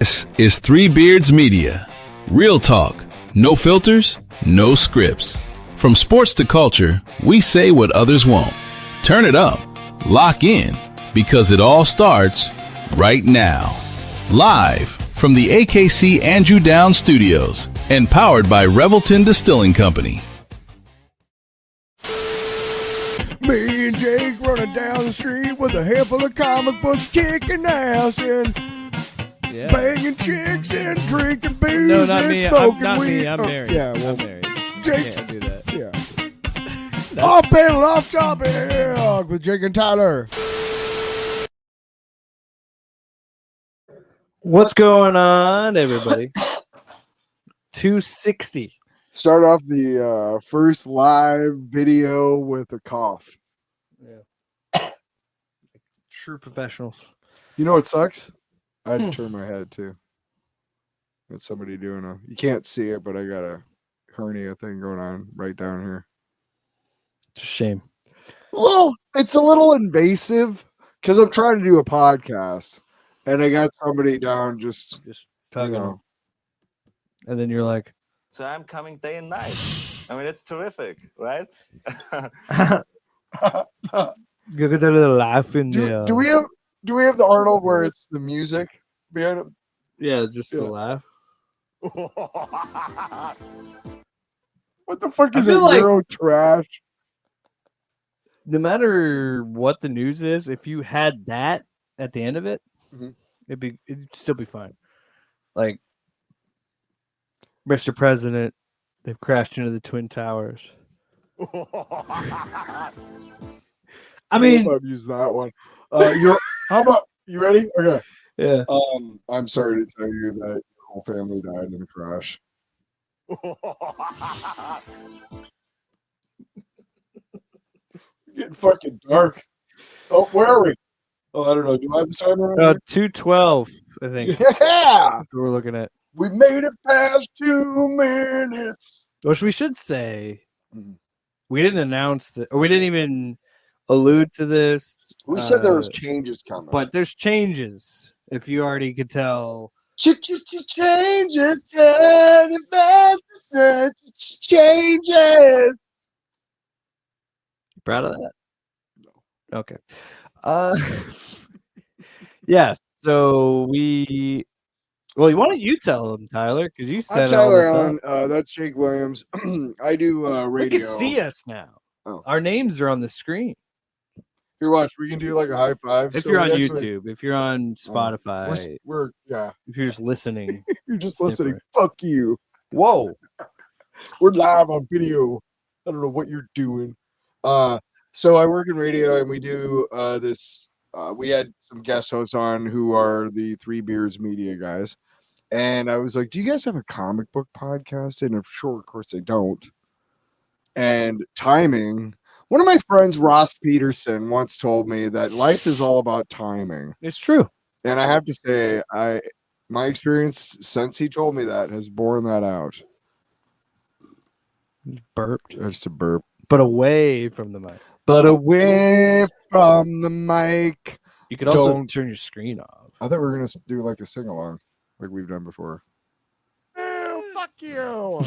This is Three Beards Media. Real talk, no filters, no scripts. From sports to culture, we say what others won't. Turn it up, lock in, because it all starts right now. Live from the AKC Andrew Downs Studios and powered by Revelton Distilling Company. Me and Jake running down the street with a handful of comic books, kicking ass and banging chicks and drinking booze. No, not and me. smoking Not weed. me. I'm married. Yeah, well, I'm married. Jake. Can't do that. Yeah. Off panel, off topic with Jake and Tyler. What's going on, everybody? 260. Start off the first live video with a cough. Yeah. True professionals. You know what sucks? I had to turn my head too. Got somebody doing you can't see it, but I got a hernia thing going on right down here. It's a shame. It's a little invasive because I'm trying to do a podcast and I got somebody down just tugging them. And then you're like, so I'm coming day and night. I mean, it's terrific, right? you get a little laugh in there. Do we have the Arnold where it's the music behind it? Yeah, just the laugh. What the fuck is I it? feel like- Euro trash. No matter what the news is, if you had that at the end of it, it'd still be fine. Like, Mr. President, they've crashed into the Twin Towers. I mean, I've used that one. How about you ready? Okay. yeah. I'm sorry to tell you that your whole family died in the crash. Getting fucking dark. Oh, where are we? Oh, I don't know. Do I have the timer? 2:12, I think. Yeah, That's what we're looking at. we made it past 2 minutes. Which we should say, we didn't announce that, or we didn't even allude to this. We said there was changes coming, but there's changes. If you already could tell, changes, changes. you proud of that? No. Okay. Yes. So why don't you tell them, Tyler? Because you said I'm Tyler all Allen. this up. That's Jake Williams. I do They radio. can see us now. Oh. Our names are on the screen. Here, watch. We can do like a high five. If So you're on we actually- YouTube, if you're on Spotify, we're if you're just listening, You're just It's listening. different. Fuck you. whoa. We're live on video. I don't know what you're doing. So I work in radio and we do this. We had some guest hosts on who are the Three Beards Media guys. And I was like, do you guys have a comic book podcast? And if sure, of course they don't. And timing. One of my friends, Ross Peterson, once told me that life is all about timing. It's true. And I have to say, my experience since he told me that has borne that out. Burped, Just a burp. but away from the mic. But away from the mic. You could also Don't. turn your screen off. I thought we were going to do like a sing along, like we've done before. Oh, fuck you.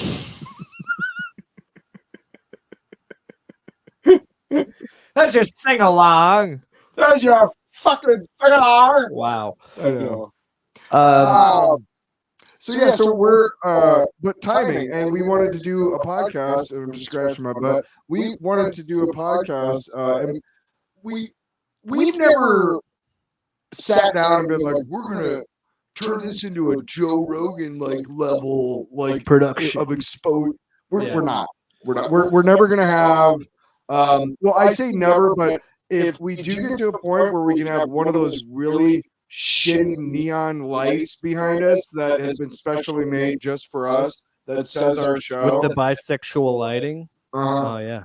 Let's just sing along. There's your fucking sing along. Wow. I know. So we're but timing, and we wanted to do a podcast, and I'm just scratching my butt. We wanted to do a podcast, and we've never sat down and been like, we're gonna turn this into a Joe Rogan like level like Production. of exposure. Yeah. We're not. We're never gonna have. Well, I say never, but if we do get to a point where we can have one of those really shitty neon lights behind us that has been specially made just for us that says our show. With the bisexual lighting. Oh, yeah.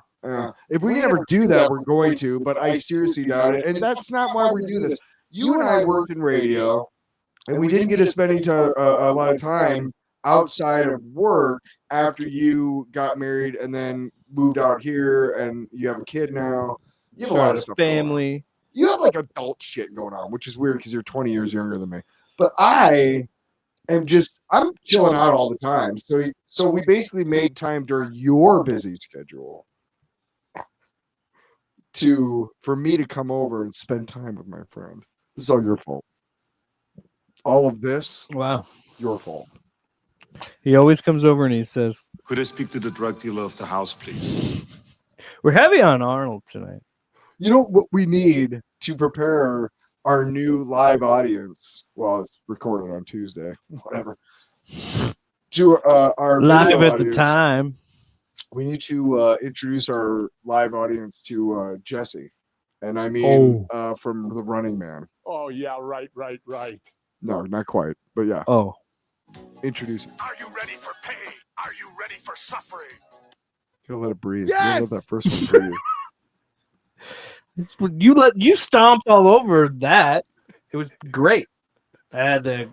If we can ever do that, we're going to, but I seriously doubt it. And that's not why we do this. You and I worked in radio, and we didn't get to spend a lot of time outside of work after you got married and then moved out here, and you have a kid now. You have a lot of stuff going on. Family. You have like adult shit going on, which is weird because you're 20 years younger than me. But I and I'm chilling out all the time. So we basically made time during your busy schedule for me to come over and spend time with my friend. This is all your fault. All of this, Wow, your fault. he always comes over and he says, Could I speak to the drug dealer of the house, please? "We're heavy on Arnold tonight." You know what we need to prepare our new live audience? Well, it's recorded on Tuesday, whatever. To our Live video at the audience, time. we need to introduce our live audience to Jesse, and I mean from The Running Man. Oh, yeah, right. No, not quite, but yeah. Oh, Introduce it. Are you ready for pain? Are you ready for suffering? You gotta let it breathe. Yes! You gotta let that first one breathe. you stomped all over that. It was great. I had the.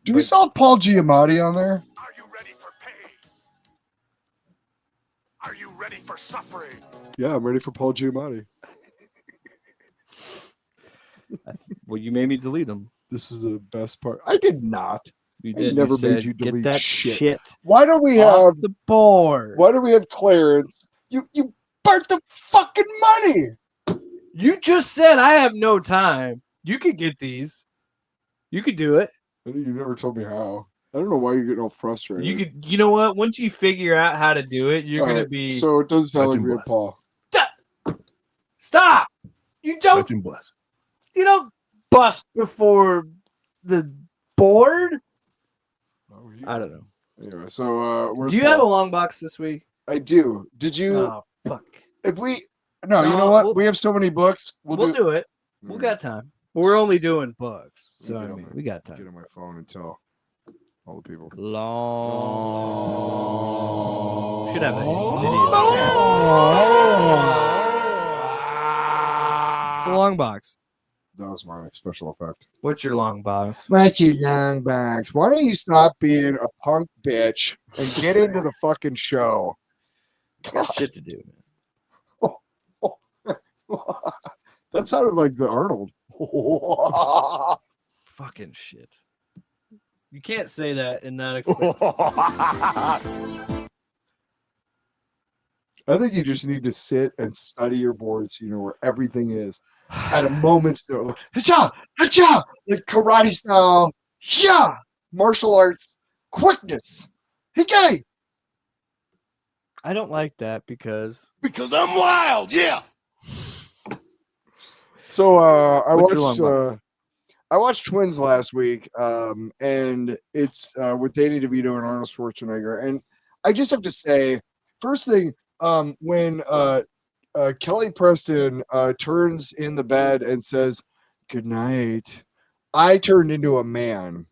Do we still have Paul Giamatti on there? Are you ready for pain? Are you ready for suffering? Yeah, I'm ready for Paul Giamatti. Well, you made me delete them. This is the best part. I did not. You did. never you said, made you delete get that shit. Why don't we have off the board? Why do we have Clarence? You burnt the fucking money. You just said I have no time. You could get these. You could do it. You never told me how. I don't know why you're getting all frustrated. You could. You know what? Once you figure out how to do it, you're gonna be. So it doesn't sound like we have Paul. Stop! You don't. You don't bust before the board. I don't know. Anyway, so do you have a long box this week? I do. Did you? Oh fuck! If we no, you know what? We have so many books. We'll do it. We got time. We're only doing books, so I mean, we got time. Get on my phone and tell all the people. Long. Should have a video. It's a long box. That was my special effect. What's your long box? What's your long box? Why don't you stop being a punk bitch and get into the fucking show? Got shit to do, man. That sounded like the Arnold. Fucking shit. You can't say that and not expect. I think you just need to sit and study your board so you know where everything is. At a moment's notice. Hacha! Hacha! Like karate style. Yeah! Martial arts. Quickness. Hikei! I don't like that because I'm wild, yeah. So I What's your long watched box? I watched Twins last week, and it's with Danny DeVito and Arnold Schwarzenegger. And I just have to say, first thing, when Kelly Preston turns in the bed and says, "Good night," I turned into a man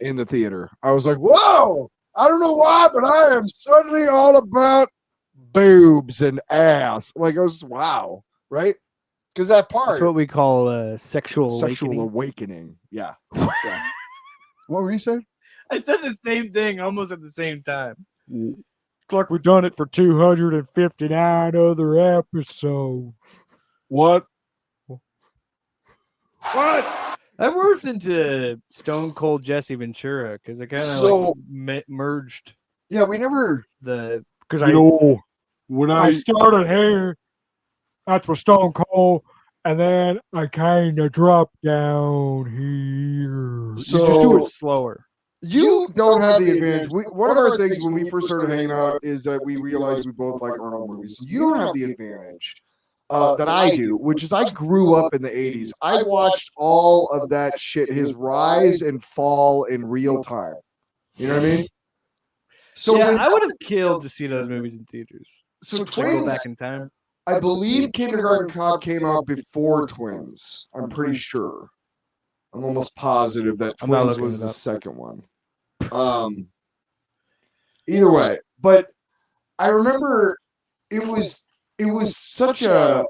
in the theater. I was like, whoa! I don't know why, but I am suddenly all about boobs and ass. Like, I was, wow, right? Because that part. that's what we call sexual awakening. Yeah. Yeah. What were you saying? I said the same thing almost at the same time. It's like we've done it for 259 other episodes. What? What? I moved into Stone Cold Jesse Ventura because I kind of So- merged Yeah, we never. the because When I started here. That's with Stone Cold, and then I kind of dropped down here. So- You just do it slower. You don't have the advantage. One of our things when we first started hanging out is that we realized we both like Arnold movies. You don't have the advantage that I do, which is I grew up in the 80s. I watched all of that shit, his rise and fall in real time. You know what I mean? So yeah, when- I would have killed to see those movies in theaters. so To go Twins, back in time. I believe Kindergarten Cop came out before Twins. I'm pretty sure. I'm almost positive that I'm not Twins looking was it the up. second one. Either way, but I remember it was such a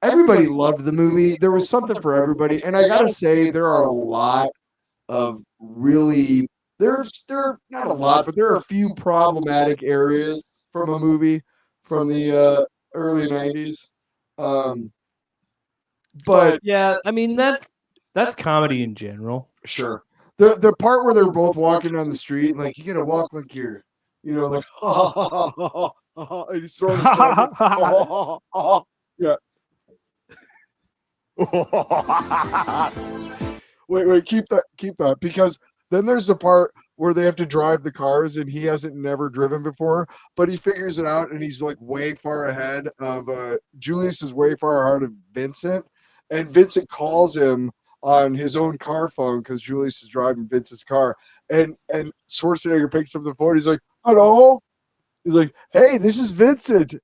everybody loved the movie. There was something for everybody, and I gotta say there are a lot of really there are not a lot, but there are a few problematic areas from a movie from the early 90s. But Yeah, I mean that's comedy in general. sure. The part where they're both walking down the street, and like you gotta walk like you're, like and he's throwing his phone, yeah. Wait, keep that because then there's the part where they have to drive the cars and he hasn't never driven before, but he figures it out and he's like way far ahead of Julius is way far ahead of Vincent, and Vincent calls him on his own car phone because Julius is driving Vincent's car, and Schwarzenegger picks up the phone. He's like, "Hello," he's like, "Hey, this is Vincent."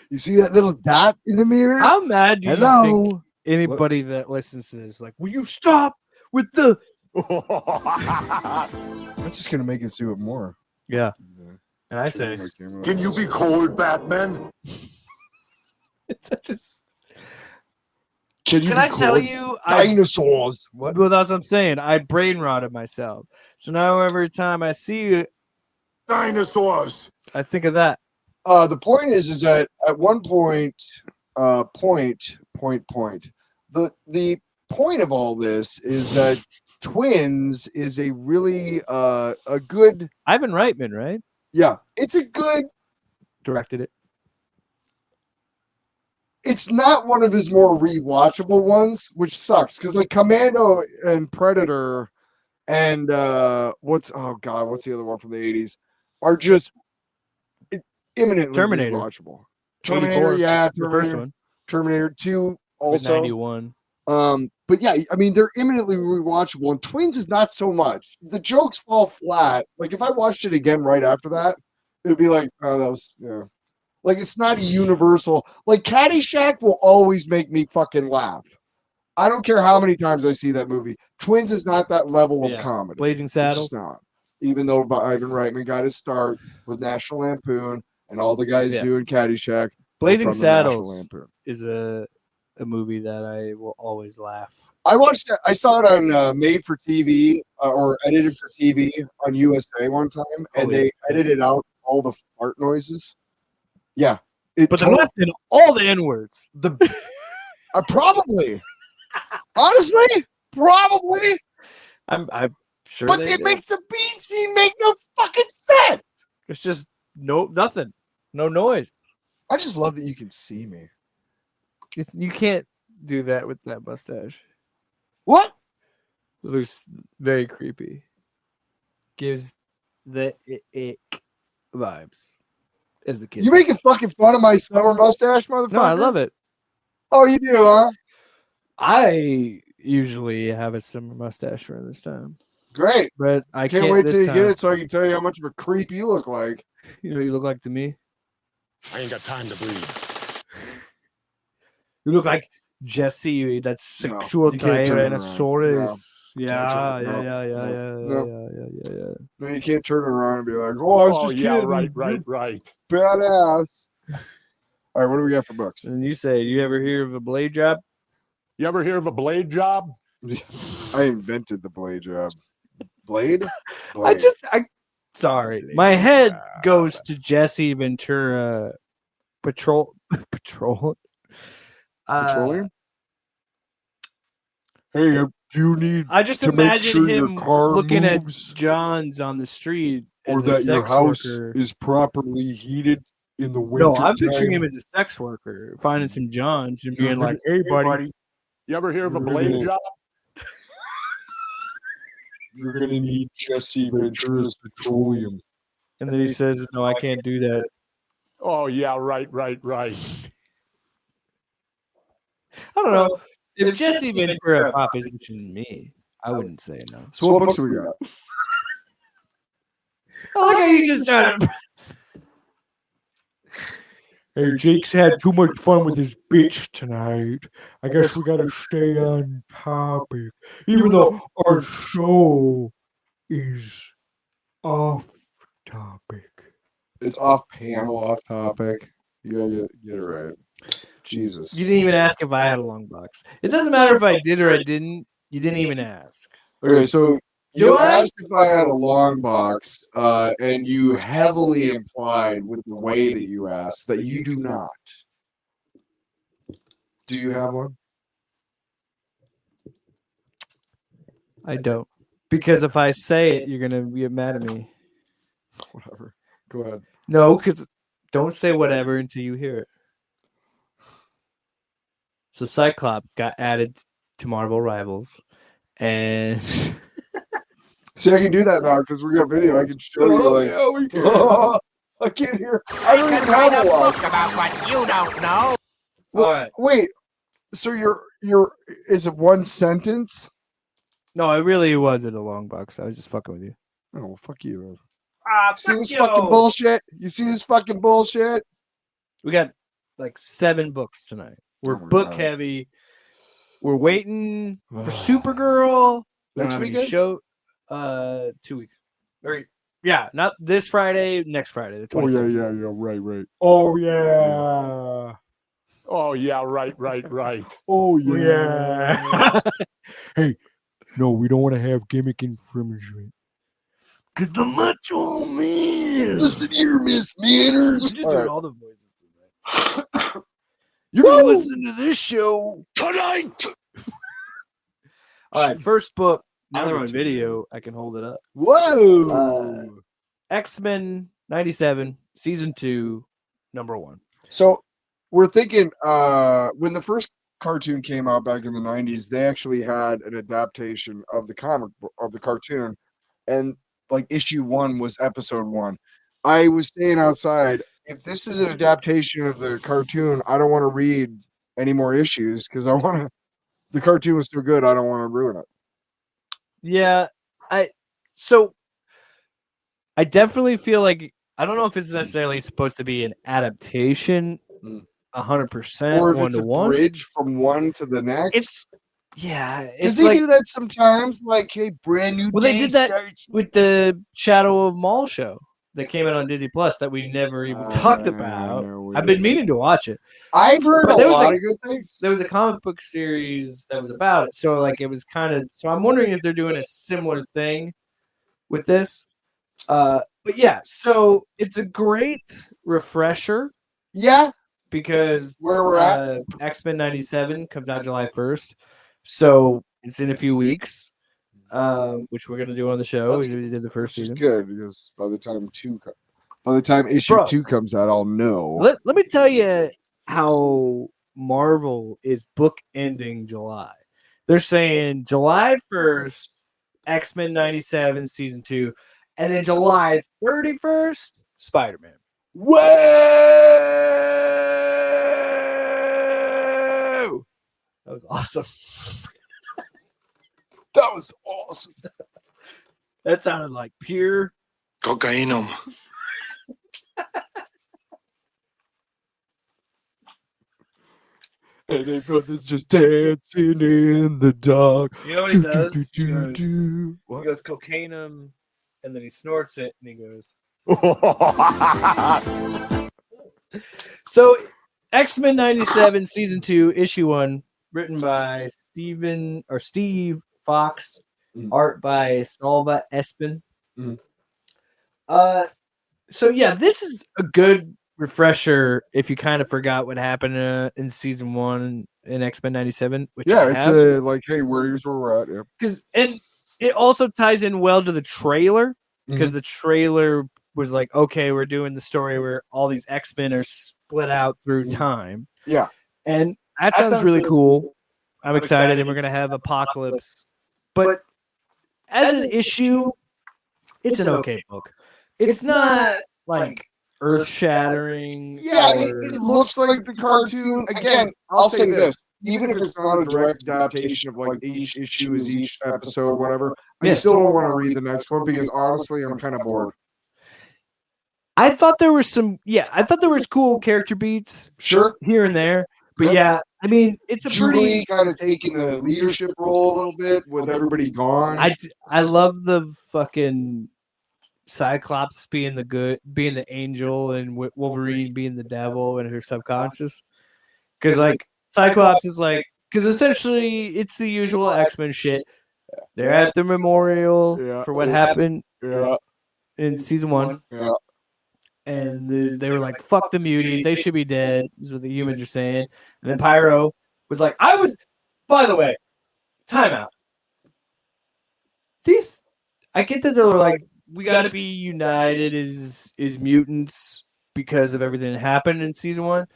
You see that little dot in the mirror? How mad do you Hello. think anybody that listens to this, like, will you stop with the? That's just gonna make us do it more. Yeah. And I say, Can you be cold, Batman? it's such a. Can I tell you, dinosaurs? What? Well, that's what I'm saying. I brain rotted myself. So now every time I see you, Dinosaurs. I think of that. The point is that at one point, the point of all this is that Twins is a really a good. Ivan Reitman, right? Yeah, it's a good. Directed it. It's not one of his more rewatchable ones, which sucks because like Commando and Predator and what's the other one from the 80s are just imminently Terminator. rewatchable. Terminator, 84, yeah, the first one. Terminator 2 also. 91. But yeah, I mean they're imminently rewatchable, and Twins is not so much. The jokes fall flat. Like if I watched it again right after that, it'd be like, oh, that was like it's not a universal. Like Caddyshack will always make me fucking laugh. I don't care how many times I see that movie. Twins is not that level of comedy. Blazing It's Saddles. just not. Even though Ivan Reitman got his start with National Lampoon and all the guys doing Caddyshack. Blazing from the National Saddles Lampoon. is a movie that I will always laugh. I watched it. I saw it on Made for TV or edited for TV on USA one time, and they edited out all the fart noises. Yeah, But they left in all the N words. Probably, honestly, probably. I'm sure. But it makes the beat scene make no fucking sense. It's just nothing, no noise. I just love that you can see me. You can't do that with that mustache. What? It looks very creepy. Gives the ick vibes. As the kids. You making fucking fun of my summer mustache, motherfucker? No, I love it. Oh, you do, huh? I usually have a summer mustache around this time. Great. But I Can't wait till you get it so I can tell you how much of a creep you look like. You know what you look like to me? I ain't got time to breathe. You look like Jesse, that sexual you can't turn it around. Tyrannosaurus. No. Yeah. No, you can't turn it around and be like, "Oh, I was just kidding." Right. Badass. All right, what do we got for books? And you say, you ever hear of a blade job? You ever hear of a blade job? I invented the blade job. Blade? Sorry. My head goes to Jesse Ventura Petroleum. Hey, you need I just to make imagine sure him your car looking moves, at Johns on the street or as a that your sex house worker. is properly heated in the winter. No, I'm picturing him as a sex worker, finding some Johns and being like, "Hey, buddy, You ever hear of a blade job? You're gonna need Jesse Ventura's petroleum. and then he says, "No, I can't do that." Oh yeah, right. I don't know. If Jesse Ventura propositioned me, I wouldn't say no. So what books do we got? I like how you just trying to. Hey, Jake's had too much fun with his bitch tonight. I guess we gotta stay on topic, even though our show is off topic. It's off panel, off topic. You gotta get it right. Jesus. You didn't even ask if I had a long box. It doesn't matter if I did or I didn't. You didn't even ask. Okay, so Do you I? asked if I had a long box, and you heavily implied with the way that you asked that you do not. Do you have one? I don't. Because if I say it, you're gonna get mad at me. Whatever. Go ahead. No, because don't say whatever until you hear it. So Cyclops got added to Marvel Rivals, and See, I can do that now because we got video. I can show you. Like, yeah, we can. I can't hear. I don't even have a watch. about what you don't know. All right. Wait. So you're is it one sentence? No, it really wasn't a long box. I was just fucking with you. Oh, fuck you. See Fuck this you. fucking bullshit? You see this fucking bullshit? We got like 7 books tonight. We're Oh my book God. heavy. We're waiting for Supergirl. We don't Next have any weekend? show. 2 weeks. Or yeah, not this Friday. Next Friday, the Oh 26th. yeah, right. Oh yeah. Oh yeah, right. Oh Yeah. Hey, no, we don't want to have gimmick infringement. Cause the Macho Man. Listen here, Miss Manners. We're just All doing right. all the voices today. You're gonna listen to this show Tonight. All right, first book. Now I'm they're on into video. I can hold it up. Whoa. X-Men 97, season 2, number 1. So we're thinking when the first cartoon came out back in the 90s, they actually had an adaptation of the comic book of the cartoon, and like issue 1 was episode 1. I was staying outside. If this is an adaptation of the cartoon, I don't want to read any more issues because I want to. The cartoon was so good, I don't want to ruin it. Yeah, I definitely feel like I don't know if it's necessarily supposed to be an adaptation, 100% Or if one it's to a one. bridge from one to the next. It's Because it's they like do that sometimes. Like, hey, brand new. well, they day did that starts. with the Shadow of Maul show that came out on Disney Plus that we never even talked about. no, I've been meaning to watch it. I've heard But a there was lot like- of good things. There was a comic book series that was about it, so like it was kind of. So I'm wondering if they're doing a similar thing with this. But yeah, so it's a great refresher Yeah, because Where we're at? X-Men 97 comes out July 1st, so it's in a few weeks, which we're gonna do on the show. That's- We did the first which is season. good because by the time issue Bro. 2 comes out, I'll know. Let me tell you how Marvel is bookending July. They're saying July 1st, X-Men 97 season 2, and then July 31st, Spider-Man. Whoa! That was awesome. That was awesome. That sounded like pure. Cocainum. And they brothers just dancing in the dark. You know what he does? What? He goes cocainum, and then he snorts it, and he goes. So, X-Men 97 season 2 issue 1, written by Steve Fox, art by Salva Espin. So yeah, this is a good refresher if you kind of forgot what happened in season 1 in X-Men 97, which Yeah, I it's have. like, hey, here's where we're at. Yeah. And it also ties in well to the trailer because the trailer was like, okay, we're doing the story where all these X-Men are split out through time. Yeah. And that sounds really cool. I'm excited, and we're gonna have Apocalypse. But as an issue, it's an okay book. It's not like earth-shattering. Yeah, or- it looks like the cartoon. Again, I'll say this. Even if it's not a direct adaptation of like each issue is each episode, whatever, I Yeah. still don't want to read the next one because honestly, I'm kind of bored. I thought there was I thought there was cool character beats Sure. here and there. But yeah, I mean, it's a Julie pretty. kind of taking the leadership role a little bit with everybody gone. I love the fucking Cyclops being the angel, and Wolverine being the devil and her subconscious. Because like Cyclops is like, because essentially it's the usual X-Men shit. They're at the memorial for what happened in season 1. Yeah. And they were like, fuck the muties, they should be dead, is what the humans are saying. And then Pyro was like, by the way, timeout. I get that they're like, we got to be united as mutants because of everything that happened in season 1.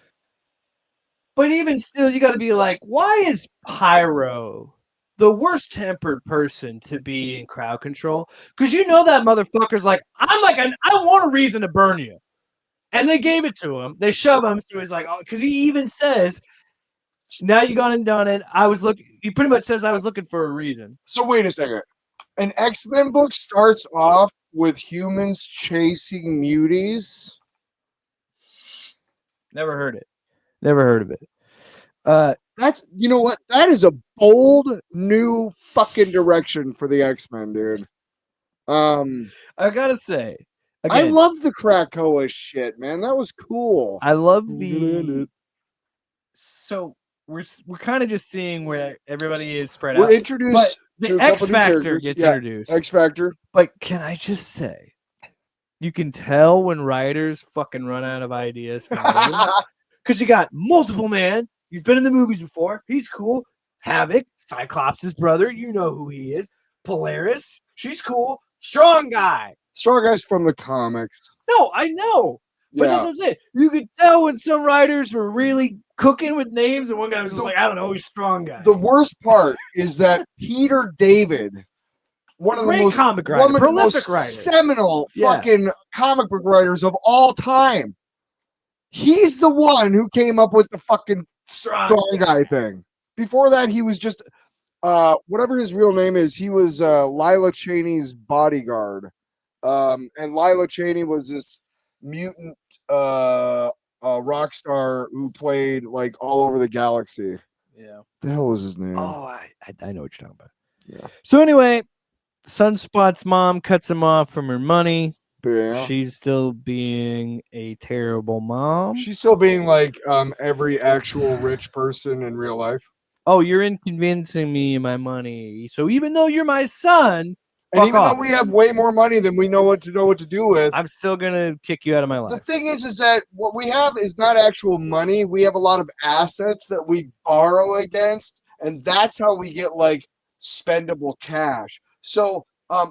But even still, you got to be like, why is Pyro the worst tempered person to be in crowd control? Because you know that motherfucker's like, I want a reason to burn you. And they gave it to him. They shove him. So he's like, oh, because he even says, now you gone and done it. He pretty much says I was looking for a reason. So wait a second. An X-Men book starts off with humans chasing muties. Never heard it. Never heard of it. That's, you know what? That is a bold new fucking direction for the X-Men, dude. I gotta say, I again, love the Krakoa shit, man. That was cool. I love the. So we're kind of just seeing where everybody is spread out. We're introduced. The X Factor gets introduced. X Factor. But can I just say, you can tell when writers fucking run out of ideas for names. Because you got Multiple Man. He's been in the movies before. He's cool. Havoc, Cyclops' brother. You know who he is. Polaris. She's cool. Strong Guy. Strong Guy's from the comics. No, I know. But that's what I'm saying. You could tell when some writers were really cooking with names, and one guy was just like, I don't know, he's Strong Guy. The worst part is that Peter David, one of the most prolific writer, seminal fucking comic book writers of all time, he's the one who came up with the fucking Strong Guy thing. Before that, he was just whatever his real name is. He was Lila Cheney's bodyguard, and Lila Cheney was this mutant rock star who played like all over the galaxy. Yeah. The hell was his name? Oh, I know what you're talking about. Yeah. So anyway, Sunspot's mom cuts him off from her money. Yeah. She's still being a terrible mom. She's still being like every actual rich person in real life. Oh, you're inconveniencing me and my money. So even though you're my son, and even though we have way more money than we know what to do with, I'm still gonna kick you out of my life. The thing is that what we have is not actual money. We have a lot of assets that we borrow against, and that's how we get like spendable cash. So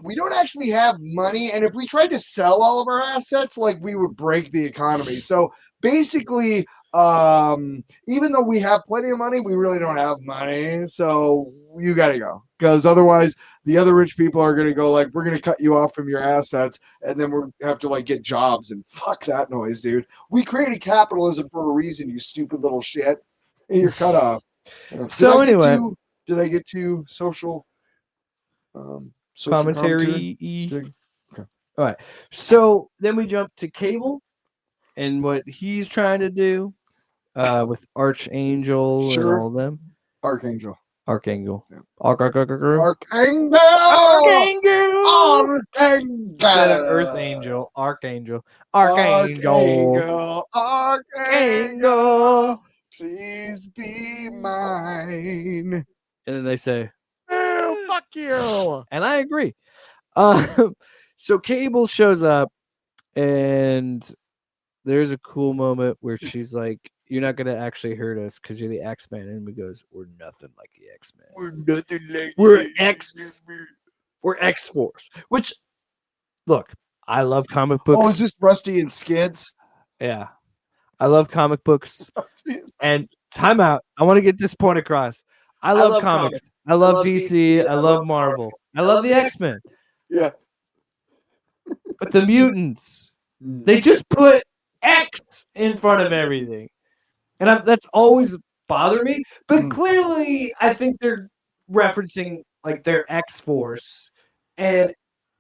we don't actually have money, and if we tried to sell all of our assets, like we would break the economy. So basically, even though we have plenty of money, we really don't have money. So you got to go, because otherwise the other rich people are going to go like, we're going to cut you off from your assets, and then we're going to have to like get jobs, and fuck that noise, dude. We created capitalism for a reason, you stupid little shit. And you're cut off. So anyway, did I get to social commentary? Okay. All right. So then we jump to Cable and what he's trying to do with Archangel and all of them. Archangel. Archangel. Yeah. Archangel. Instead of Earth Angel. Archangel. Archangel. Please be mine. And then they say, oh, fuck you. and I agree. So Cable shows up, and there's a cool moment where she's like, you're not going to actually hurt us because you're the X-Men. And he goes, we're nothing like the X-Men. We're nothing like We're X-Force. Which, look, I love comic books. Oh, is this Rusty and Skids? Yeah. I love comic books. And time out. I want to get this point across. I love comics. I love DC. I love Marvel. I love the X-Men. Yeah. But the mutants, they just put X in front of everything. And that's always bothered me. But clearly, I think they're referencing like their X-Force. And,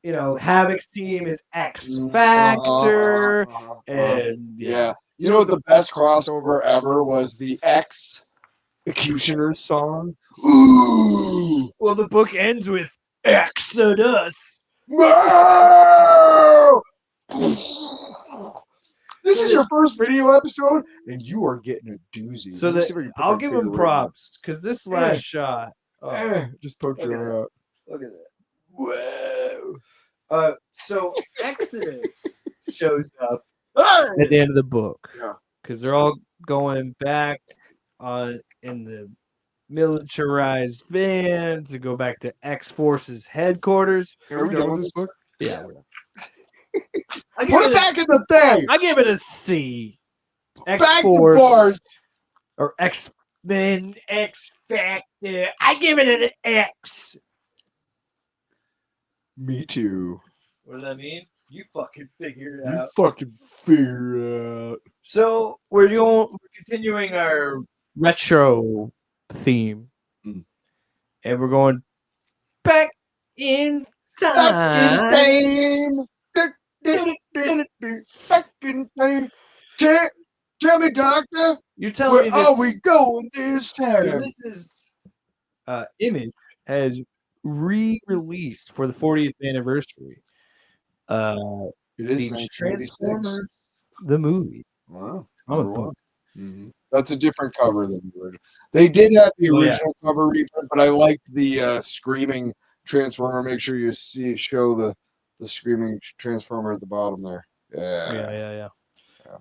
you know, Havoc's team is X Factor. And yeah. You know what the best crossover ever was? The Executioner's song. Ooh. Well, the book ends with Exodus. This is your first video episode, and you are getting a doozy. So I'll give him props, because this last shot. Just poked your eye out. Look at that. Whoa. So Exodus shows up at the end of the book. Yeah. Because they're all going back in the militarized van to go back to X-Force's headquarters. Are we done with this book? Yeah. Put it back in the thing. I give it a C. Back to X-Force Bart. or X-Men, X-Factor. I give it an X. Me too. What does that mean? You fucking figure it You out. fucking figure it out. So we're continuing our retro theme, Mm. and we're going back in time. Back in time. Back in time. Tell me, Doctor, You're telling me where this? are we going this So time? this is Image has re-released for the 40th anniversary. It is The 1986. Transformers, the movie. Wow. I'm a Number one. book. Mhm. That's a different cover than the original. They did have the Oh, yeah. original cover reprint, but I liked the screaming Transformer. Make sure you show the screaming Transformer at the bottom there. Yeah. Yeah.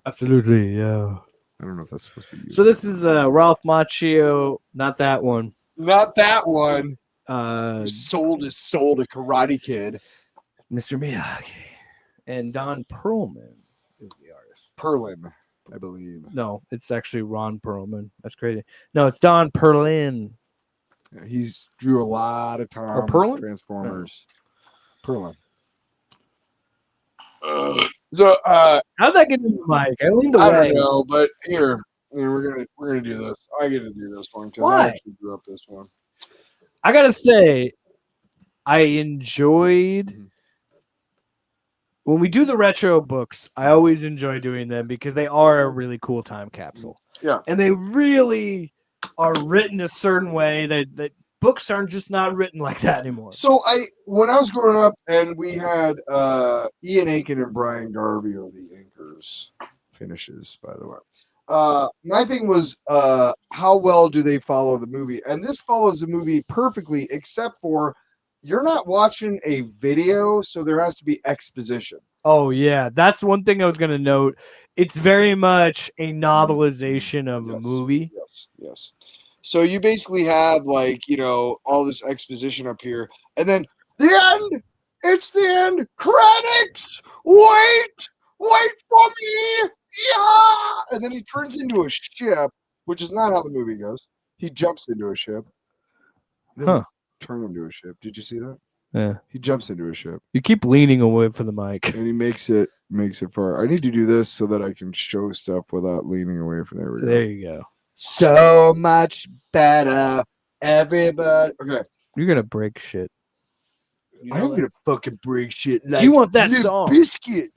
Absolutely, yeah. I don't know if that's supposed to be you. So this is Ralph Macchio, not that one. Not that one. Uh, Sold his soul to Karate Kid. Mr. Miyagi and Don Perlman is the artist. Perlin, I believe. No, it's actually Ron Perlman. That's crazy. No, it's Don Perlin. Yeah, he's drew a lot of time. Perlin? Transformers. Perlin. So How'd that get in the mic? I leaned I away. don't know, but here we're gonna do this. I get to do this one because Why? I actually drew up this one. I gotta say, I enjoyed when we do the retro books. I always enjoy doing them because they are a really cool time capsule. Yeah. And they really are written a certain way that books aren't just not written like that anymore. So when I was growing up, and we had Ian Aiken and Brian Garvey are the anchors. Finishes, by the way. My thing was how well do they follow the movie? And this follows the movie perfectly, except for you're not watching a video, so there has to be exposition. Oh yeah, that's one thing I was gonna note. It's very much a novelization of a movie. Yes. So you basically have all this exposition up here, and then the end. It's the end. Credits. Wait for me. Yeah. And then he turns into a ship, which is not how the movie goes. He jumps into a ship. He doesn't turn into a ship. Did you see that? Yeah. He jumps into a ship. You keep leaning away from the mic. And he makes it far. I need to do this so that I can show stuff without leaning away from there. There you go. So much better, everybody. Okay. You're gonna break shit. I'm gonna fucking break shit like You want that Limp song. Bizkit.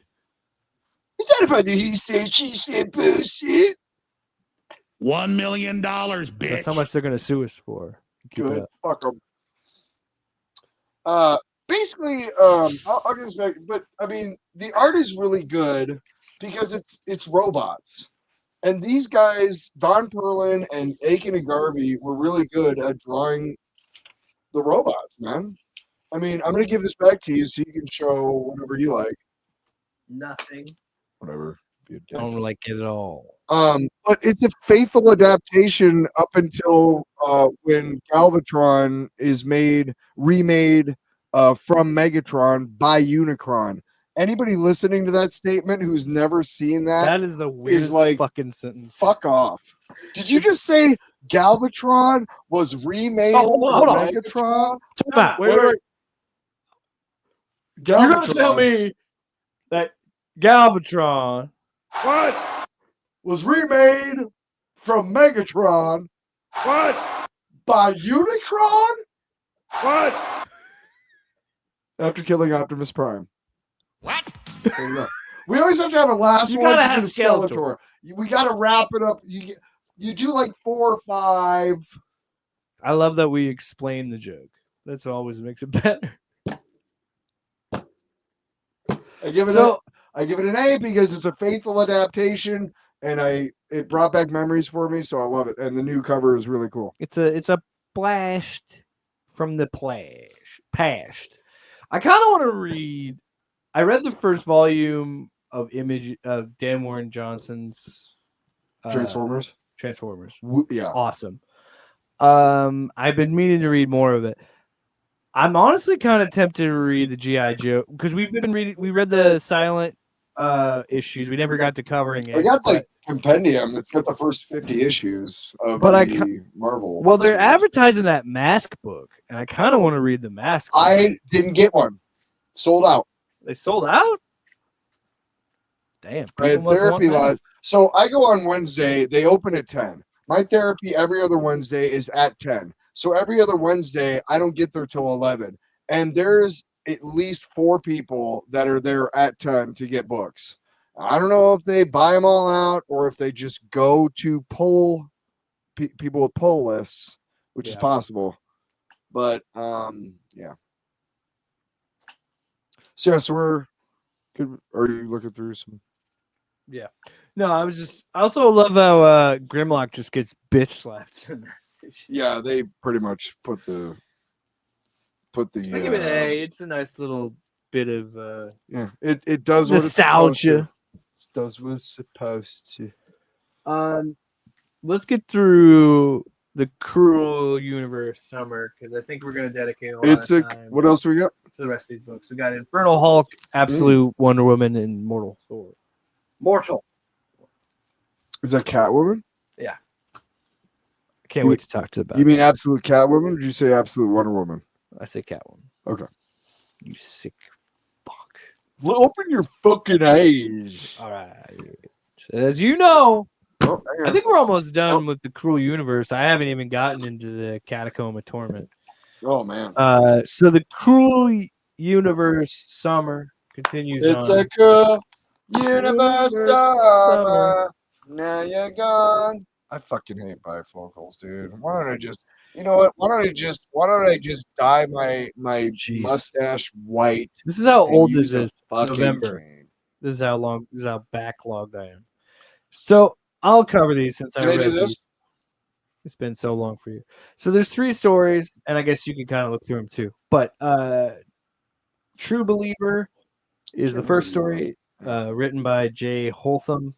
Is that about the he said, she said bullshit? $1 million, bitch. That's how much they're gonna sue us for. Keep it Good. up. Fuck them. Basically, I'll get this back, but I mean, the art is really good because it's robots. And these guys, Don Perlin and Aiken and Garvey, were really good at drawing the robots, man. I mean, I'm going to give this back to you so you can show whatever you like. Nothing. Whatever. I don't like it at all. But it's a faithful adaptation up until when Galvatron is remade from Megatron by Unicron. Anybody listening to that statement who's never seen That is the weirdest fucking sentence. Fuck off. Did you just say Galvatron was remade hold on. Megatron? Time out. Wait. You're gonna tell me that Galvatron was remade from Megatron by Unicron? After killing Optimus Prime. What? There you go. We always have to have a last You one. gotta to have the Skeletor. We gotta wrap it up. You do like 4 or 5. I love that we explain the joke. That's always makes it better. I give it an A because it's a faithful adaptation, and it brought back memories for me, so I love it. And the new cover is really cool. It's a blast from the past. I kind of want to read. I read the first volume of Dan Warren Johnson's Transformers. Transformers. Yeah. Awesome. I've been meaning to read more of it. I'm honestly kind of tempted to read the G.I. Joe because we read the silent issues. We never got to covering it. I got the compendium. It's got the first 50 issues of Marvel. Well, they're series. advertising that Mask book, and I kind of want to read the Mask book. I didn't get one. Sold out. They sold out? Damn. I had therapy last. So I go on Wednesday. They open at 10. My therapy every other Wednesday is at 10. So every other Wednesday, I don't get there till 11. And there's at least 4 people that are there at 10 to get books. I don't know if they buy them all out or if they just go to poll people with poll lists, which is possible. But yeah. So we're good. Are you looking through some? Yeah. No, I also love how Grimlock just gets bitch slapped in this. Yeah, they pretty much put the. I give it an A. It's a nice little bit of it does nostalgia. It does what it's supposed to. Let's get through the Cruel Universe Summer because I think we're gonna dedicate a lot of time. What else do we got? To the rest of these books. We got Infernal Hulk, Absolute Wonder Woman, and Mortal Thor. Mortal. Is that Catwoman? Yeah. I can't wait to talk to about. You mean Absolute Catwoman? Or did you say Absolute Wonder Woman? I say Catwoman. Okay. You sick fuck. Open your fucking eyes. All right. As you know, Oh, I think we're almost done with the Cruel Universe. I haven't even gotten into the Catacomb of Torment. Oh man. So the Cruel Universe Summer continues. It's on. a cool universe summer. Now you're gone. I fucking hate bifocals, dude. Why don't I just, you know what? Why don't I just dye my mustache white? This is how old this use a is. fucking November. cane? This is how backlogged I am. So I'll cover these since I Can I read do this? these. It's been so long for you. So there's 3 stories, and I guess you can kind of look through them too. But True Believer is the first story, written by Jay Holtham.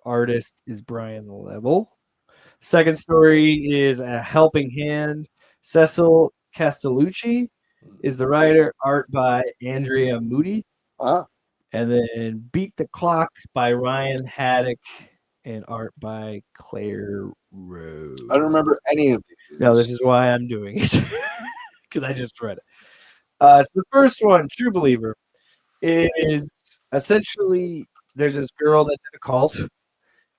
Artist is Brian Level. Second story is A Helping Hand. Cecil Castellucci is the writer. Art by Andrea Moody. And then Beat the Clock by Ryan Haddock. And art by Claire Rowe. I don't remember any of these. No, this is why I'm doing it. Because I just read it. So the first one, True Believer, is essentially there's this girl that's in a cult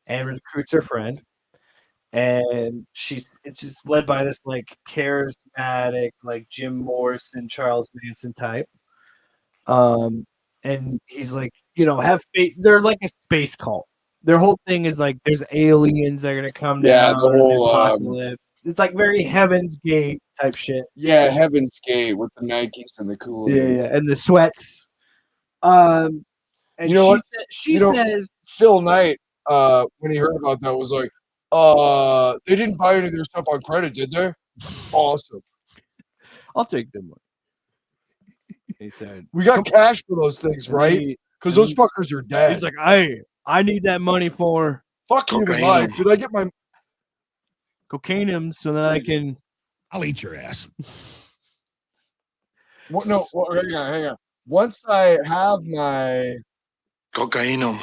and recruits her friend. And it's just led by this like charismatic, like Jim Morrison, Charles Manson type. And he's like, have faith. They're like a space cult. Their whole thing is like there's aliens that are gonna come down. Yeah, the whole apocalypse. It's like very Heaven's Gate type shit. Yeah, Heaven's Gate with the Nikes and the cool. Yeah, and the sweats. And you know what? She says Phil Knight, when he heard about that, was like, they didn't buy any of their stuff on credit, did they? Awesome. I'll take them. He said, we got cash for those things, right? Because those fuckers are dead. He's like, I need that money for fuck you in life. Did I get my cocaine so that I can? I'll eat your ass. What? No, hang on. Once I have my Cocainum.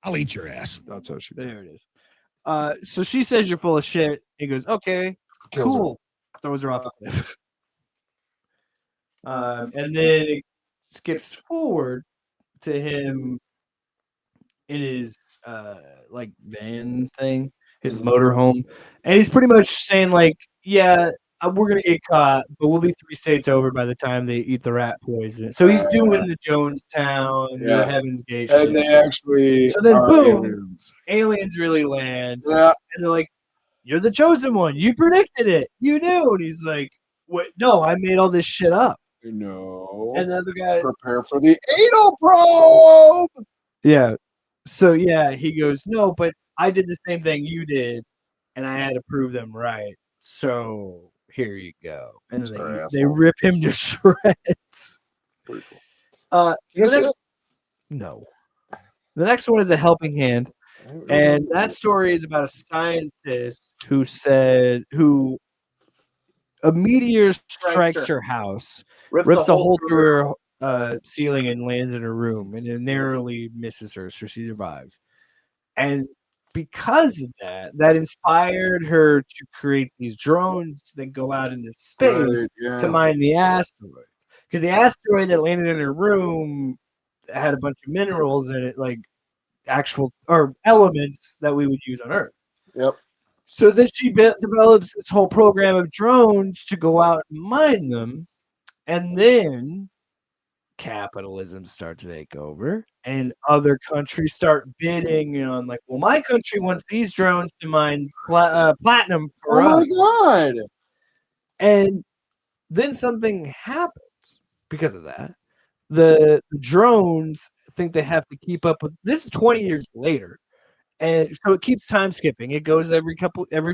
I'll eat your ass. That's how she. There it is. So she says you're full of shit. He goes, okay, cool. Throws her off a cliff. And then it skips forward to him in his like van thing, his motorhome, and he's pretty much saying like, yeah, we're gonna get caught, but we'll be 3 states over by the time they eat the rat poison. So he's doing the Jonestown, the Heaven's Gate shit. And they actually so then boom, aliens really land. Yeah. And they're like, you're the chosen one. You predicted it. You knew. And he's like, what? No, I made all this shit up. No. And the other guy, prepare for the anal probe. Yeah. So yeah, he goes, no, but I did the same thing you did, and I had to prove them right. So here you go. And then they rip him to shreds. Pretty cool. No. The next one is A Helping Hand. And that story is about a scientist who a meteor strikes her house, rips a hole through her ceiling, and lands in her room, and it narrowly misses her, so she survives. And because of that, that inspired her to create these drones that go out into space to mine the asteroids. Because the asteroid that landed in her room had a bunch of minerals in it, like actual or elements that we would use on Earth. Yep. So then she develops this whole program of drones to go out and mine them, and then capitalism starts to take over, and other countries start bidding on, like, well, my country wants these drones to mine platinum for us. Oh my god! And then something happens because of that. The drones think they have to keep up with this. Is 20 years later, and so it keeps time skipping. It goes every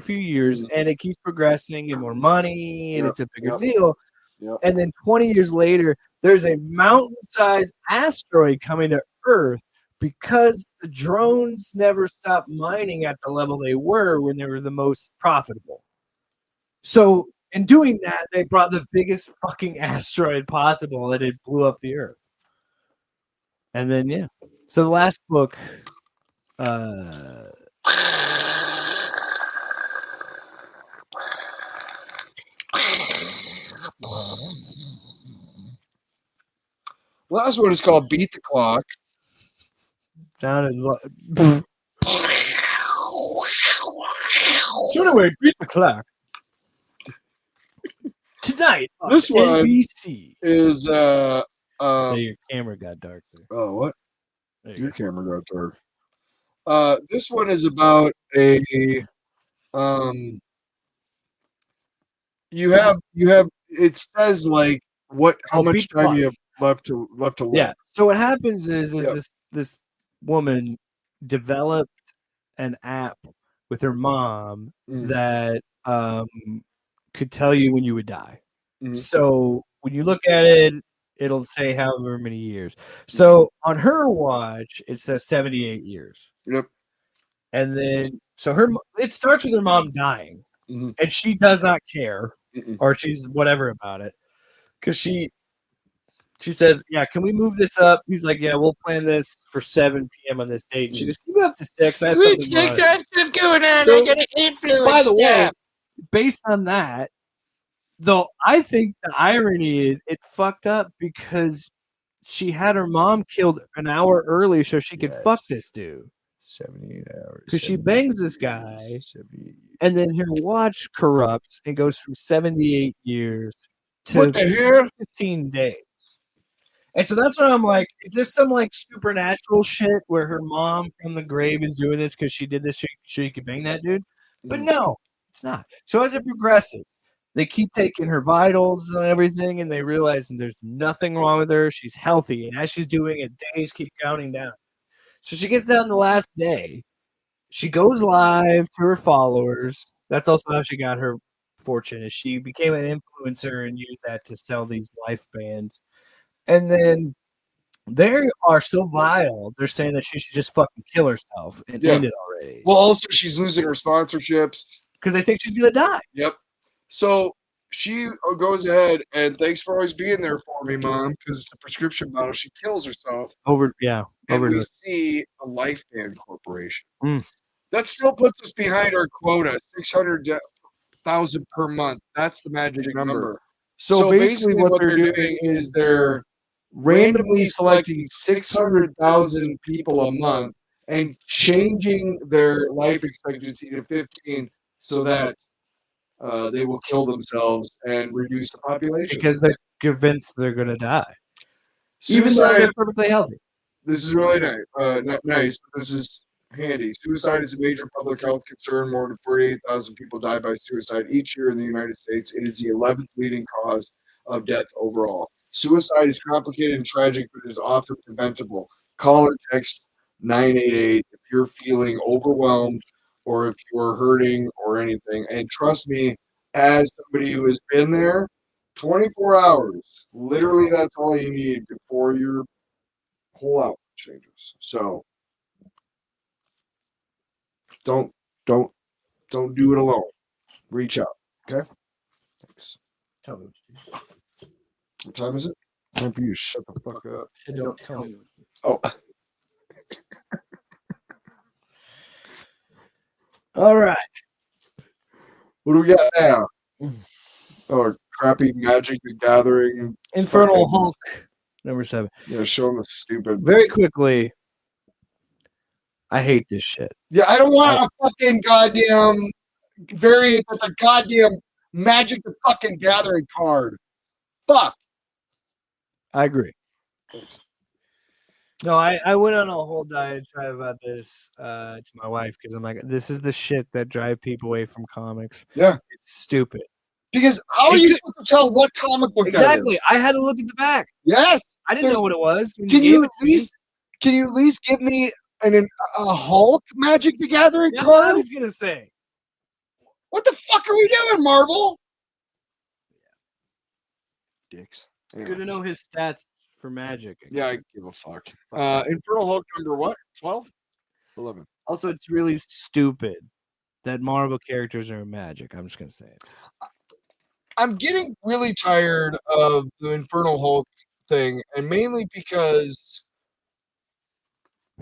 few years, and it keeps progressing, and more money, and it's a bigger deal. Yep. And then 20 years later, there's a mountain-sized asteroid coming to Earth because the drones never stopped mining at the level they were when they were the most profitable. So in doing that, they brought the biggest fucking asteroid possible, and it blew up the Earth. And then, so the last book, last one is called Beat the Clock. sounded anyway, beat the clock. Tonight, This one NBC is so your camera got dark there. oh, what? There you Your go. camera got dark. This one is about a you have it says like how much Beat the time clock. you have left to live. Yeah. So what happens is Yeah. this woman developed an app with her mom that could tell you when you would die. So when you look at it, it'll say however many years. So on her watch, it says 78 years. Yep. And then it starts with her mom dying, and she does not care, or she's whatever about it, because she says, "Yeah, can we move this up?" He's like, "Yeah, we'll plan this for 7 p.m. on this date." And she goes, "Can we move up to 6? I have something going on." going on. So, I got an influence. by the way, based on that, though, I think the irony is it fucked up because she had her mom killed an hour early so she could fuck this dude. 78 hours. Because she bangs this guy, and then her watch corrupts and goes from 78 years to What the hell? 15 days. And so that's what I'm like, is this some like supernatural shit where her mom from the grave is doing this because she did this so she could bang that dude? But no, it's not. So as it progresses, they keep taking her vitals and everything, and they realize there's nothing wrong with her. She's healthy. And as she's doing it, days keep counting down. So she gets down the last day. She goes live to her followers. That's also how she got her fortune. Is she became an influencer and used that to sell these life bands. And then they are so vile. They're saying that she should just fucking kill herself and end it already. Well, also she's losing her sponsorships because they think she's gonna die. Yep. So she goes ahead and thanks for always being there for me, Mom, because it's a prescription bottle. She kills herself. And we see a Lifeband Corporation. That still puts us behind our quota, 600,000 per month. That's the magic number. So basically what they're doing is they're randomly selecting 600,000 people a month and changing their life expectancy to 15 so that they will kill themselves and reduce the population. Because they're convinced they're going to die. Even though they're perfectly healthy. This is really nice. But this is handy. Suicide is a major public health concern. More than 48,000 people die by suicide each year in the United States. It is the 11th leading cause of death overall. Suicide is complicated and tragic, but it is often preventable. Call or text 988 if you're feeling overwhelmed or if you're hurting or anything. And trust me, as somebody who has been there, 24 hours, literally that's all you need before your whole outfit changes. So Don't do it alone. Reach out. Okay. Thanks. Tell me. What time is it? Time for you to shut the fuck up. Don't tell me. Oh. All right. What do we got now? Oh, crappy Magic the Gathering. Infernal fucking- Hulk, number 7. Yeah, show them the stupid. Very quickly, I hate this shit. Yeah, I don't want a fucking goddamn variant that's a goddamn Magic the fucking Gathering card. Fuck. I agree. No, I went on a whole diatribe about this to my wife because I'm like, this is the shit that drive people away from comics. Yeah. It's stupid. Because how are you supposed to tell what comic book that Exactly. is? I had to look at the back. Yes. I didn't know what it was. when Can gave you it at to me. least give me a Hulk Magic the Gathering That's what I card? was gonna say. What the fuck are we doing, Marvel? Dicks. It's good to know his stats for Magic. I Yeah, I guess. give a fuck. Infernal Hulk number what? 12? 11. Also, it's really stupid that Marvel characters are in Magic. I'm just gonna say it. I'm getting really tired of the Infernal Hulk thing, and mainly because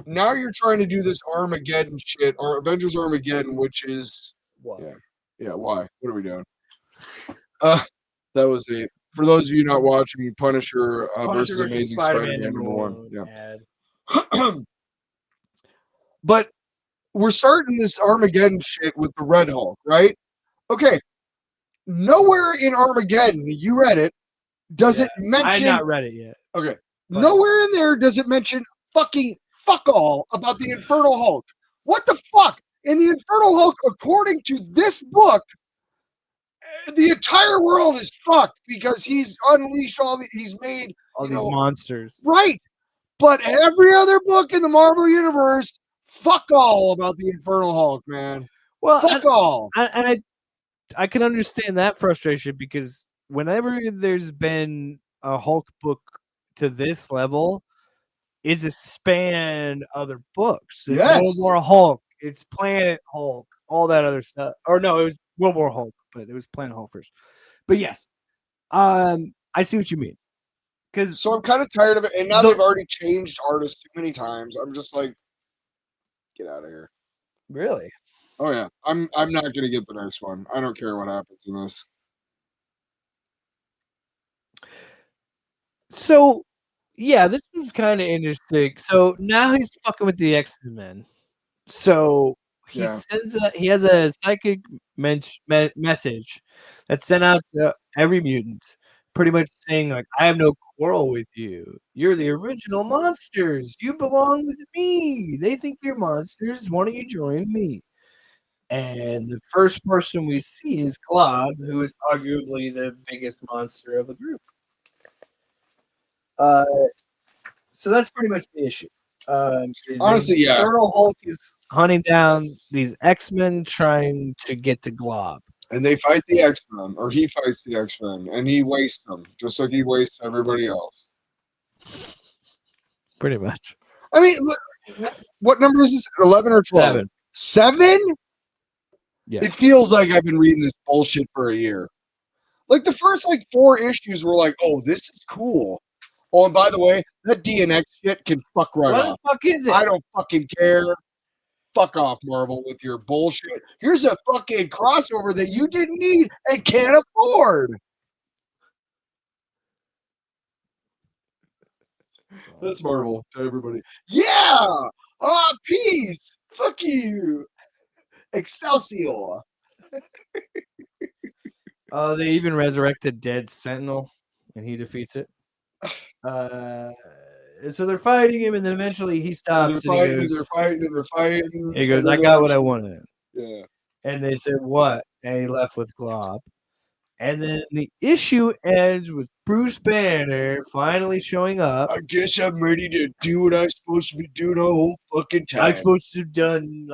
now you're trying to do this Armageddon shit, or Avengers Armageddon, which is What? yeah. Why? What are we doing? That was it. For those of you not watching, Punisher versus Amazing Spider-Man number 1. Yeah. But we're starting this Armageddon shit with the Red Hulk, right? Okay. Nowhere in Armageddon, you read it, does it I mention. had not read it yet. Okay. But- Nowhere in there does it mention fucking fuck all about the Infernal Hulk. What the fuck? In the Infernal Hulk, according to this book, the entire world is fucked because he's unleashed he's made All you these know, monsters. right. But every other book in the Marvel Universe, fuck all about the Infernal Hulk, man. Well, Fuck all. and I can understand that frustration because whenever there's been a Hulk book to this level, it's expand other books. It's Yes. World War Hulk. It's Planet Hulk. All that other stuff. Or no, it was World War Hulk, but it was Planet Hulk first. But yes, I see what you mean. Because So I'm kind of tired of it, and now they've already changed artists too many times. I'm just like, get out of here. really, Oh yeah, I'm not gonna get the next one. I don't care what happens in this. so yeah, this was kind of interesting. So now he's fucking with the X-Men. So he Yeah. he has a psychic message that's sent out to every mutant, pretty much saying like, I have no quarrel with you. You're the original monsters. You belong with me. They think you're monsters. Why don't you join me? And the first person we see is Claude, who is arguably the biggest monster of the group. So that's pretty much the issue. Honestly, yeah. Infernal Hulk is hunting down these X-Men trying to get to Glob. And they fight the X-Men, or he fights the X-Men, and he wastes them, just like he wastes everybody else. Pretty much. I mean, look, what number is this? 11 or 12? 7? Yeah. It feels like I've been reading this bullshit for a year. Like the first 4 issues were like, oh, this is cool. Oh, and by the way, that DNX shit can fuck right What off. the fuck is it? I don't fucking care. Fuck off, Marvel, with your bullshit. Here's a fucking crossover that you didn't need and can't afford. That's Marvel to everybody. Yeah! Ah, peace! Fuck you! Excelsior! They even resurrected Dead Sentinel, and he defeats it. So they're fighting him, and then eventually he stops. They're And fighting. he goes, I got what I wanted. Yeah. And they said, what? And he left with Glob. And then the issue ends with Bruce Banner finally showing up. I guess I'm ready to do what I'm supposed to be doing the whole fucking time. I was supposed to have done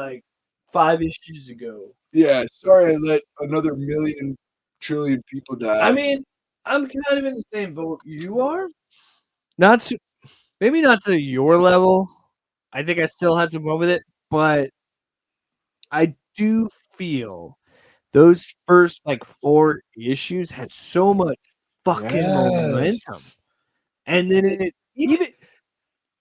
5 issues ago. Yeah, sorry I let another million trillion people die. I mean, I'm kind of in the same boat you are. Maybe not to your level. I think I still had some fun with it, but I do feel those first like 4 issues had so much fucking momentum, and then it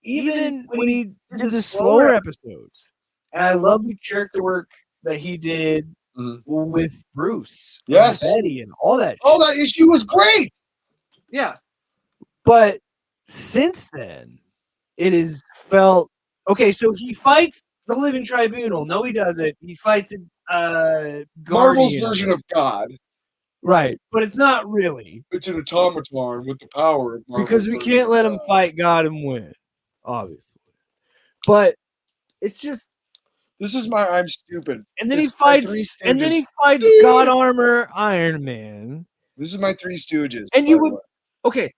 even when he did the slower episodes, and I love the character work that he did with Bruce, Yes. and Betty, and all that. Oh, that issue was great. Yeah, but since then, it has felt okay. So he fights the Living Tribunal. No, he doesn't. He fights Marvel's Guardian. version of God. Right, but it's not really It's an automaton with the power of Marvel's because we version can't of let him God. fight God and win, obviously. But it's just, This is my I'm stupid. and then It's he my Three fights, and then Stooges. he fights God Armor Iron Man, This is my Three Stooges. and by you the would way. okay,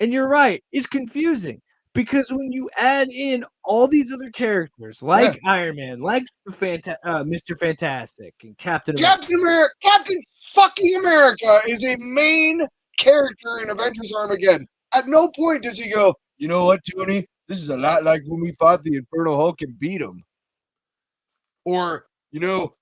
and you're right. It's confusing because when you add in all these other characters like Iron Man, like Mr. Fantastic, and Captain America. Captain fucking America is a main character in Avengers Armageddon. At no point does he go, you know what, Tony? This is a lot like when we fought the Infernal Hulk and beat him. Or, you know,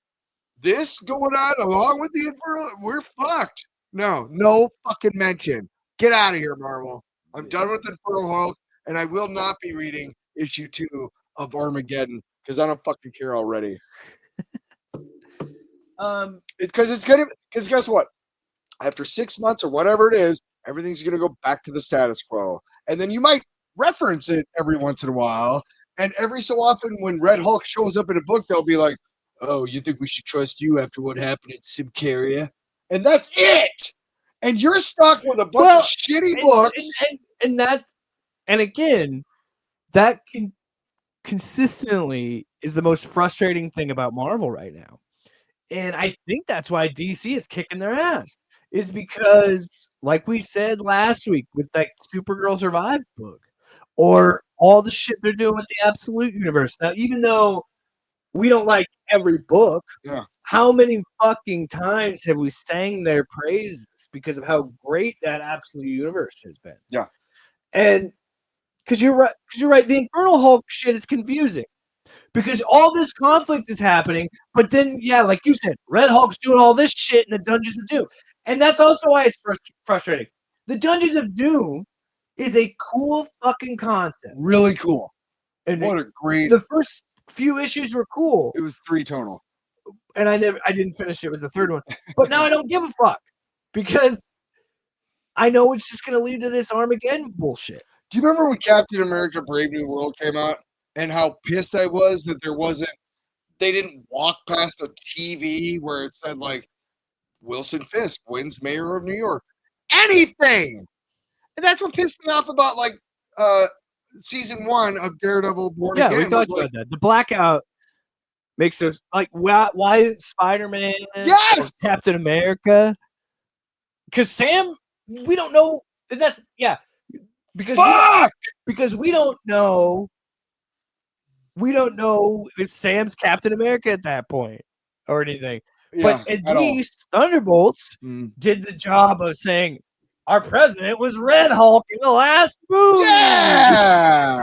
this going on along with the Infernal, we're fucked. No fucking mention. Get out of here, Marvel. I'm done with Infernal Hulk, and I will not be reading issue 2 of Armageddon because I don't fucking care already. Because guess what? After 6 months or whatever it is, everything's gonna go back to the status quo, and then you might reference it every once in a while. And every so often, when Red Hulk shows up in a book, they'll be like, "Oh, you think we should trust you after what happened in Symkaria?" And that's it. And you're stuck with a bunch of shitty books. And again, that consistently is the most frustrating thing about Marvel right now. And I think that's why DC is kicking their ass, is because, like we said last week with that Supergirl Survived book, or all the shit they're doing with the Absolute Universe. Now, even though we don't like every book, how many fucking times have we sang their praises because of how great that Absolute Universe has been? Yeah. And because you're right, the Infernal Hulk shit is confusing because all this conflict is happening, but then, like you said, Red Hulk's doing all this shit in the Dungeons of Doom. And that's also why it's frustrating. The Dungeons of Doom is a cool fucking concept. Really cool. And what a great. The first few issues were cool. It was 3 total. And I didn't finish it with the third one. But now I don't give a fuck because I know it's just going to lead to this Armageddon bullshit. Do you remember when Captain America Brave New World came out and how pissed I was that they didn't walk past a TV where it said like Wilson Fisk wins mayor of New York. Anything. And that's what pissed me off about like season 1 of Daredevil Born Again. Yeah, we talked about that. The blackout makes us like, why is Spider-Man? Yes, Captain America. Because Sam, we don't know. That's because we don't know. We don't know if Sam's Captain America at that point or anything. Yeah, but at least Thunderbolts did the job of saying our president was Red Hulk in the last movie. Yeah.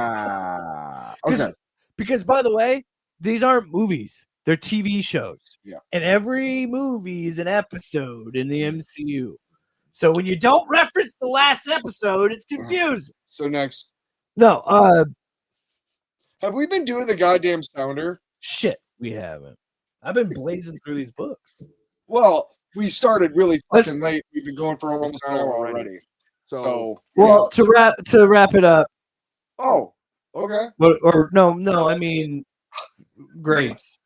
Okay. Because by the way, these aren't movies. They're TV shows. Yeah. And every movie is an episode in the MCU. So when you don't reference the last episode, it's confusing. So next. No, have we been doing the goddamn sounder? Shit, we haven't. I've been blazing through these books. Well, we started really fucking late. We've been going for almost an hour already. So well, to wrap it up. Oh, okay. No, I mean grades.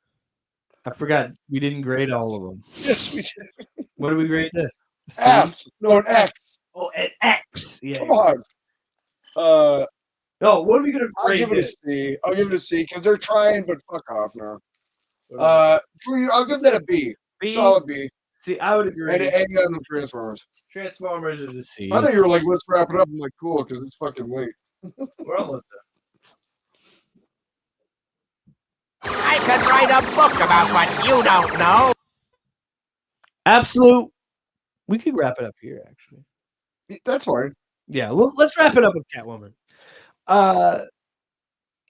I forgot we didn't grade all of them. Yes, we did. What did we grade this? F. No, an X. Oh, an X. Yeah. Come on. No, what are we gonna grade? I'll give it a C. I'll give it a C because they're trying, but fuck off now. I'll give that a B. Solid B. See, I would agree. And an A on the Transformers. Transformers is a C. I thought you were like, let's wrap it up. I'm like, cool, because it's fucking late. We're almost done. I could write a book about what you don't know. Absolute. We could wrap it up here, actually. That's fine. Yeah, let's wrap it up with Catwoman.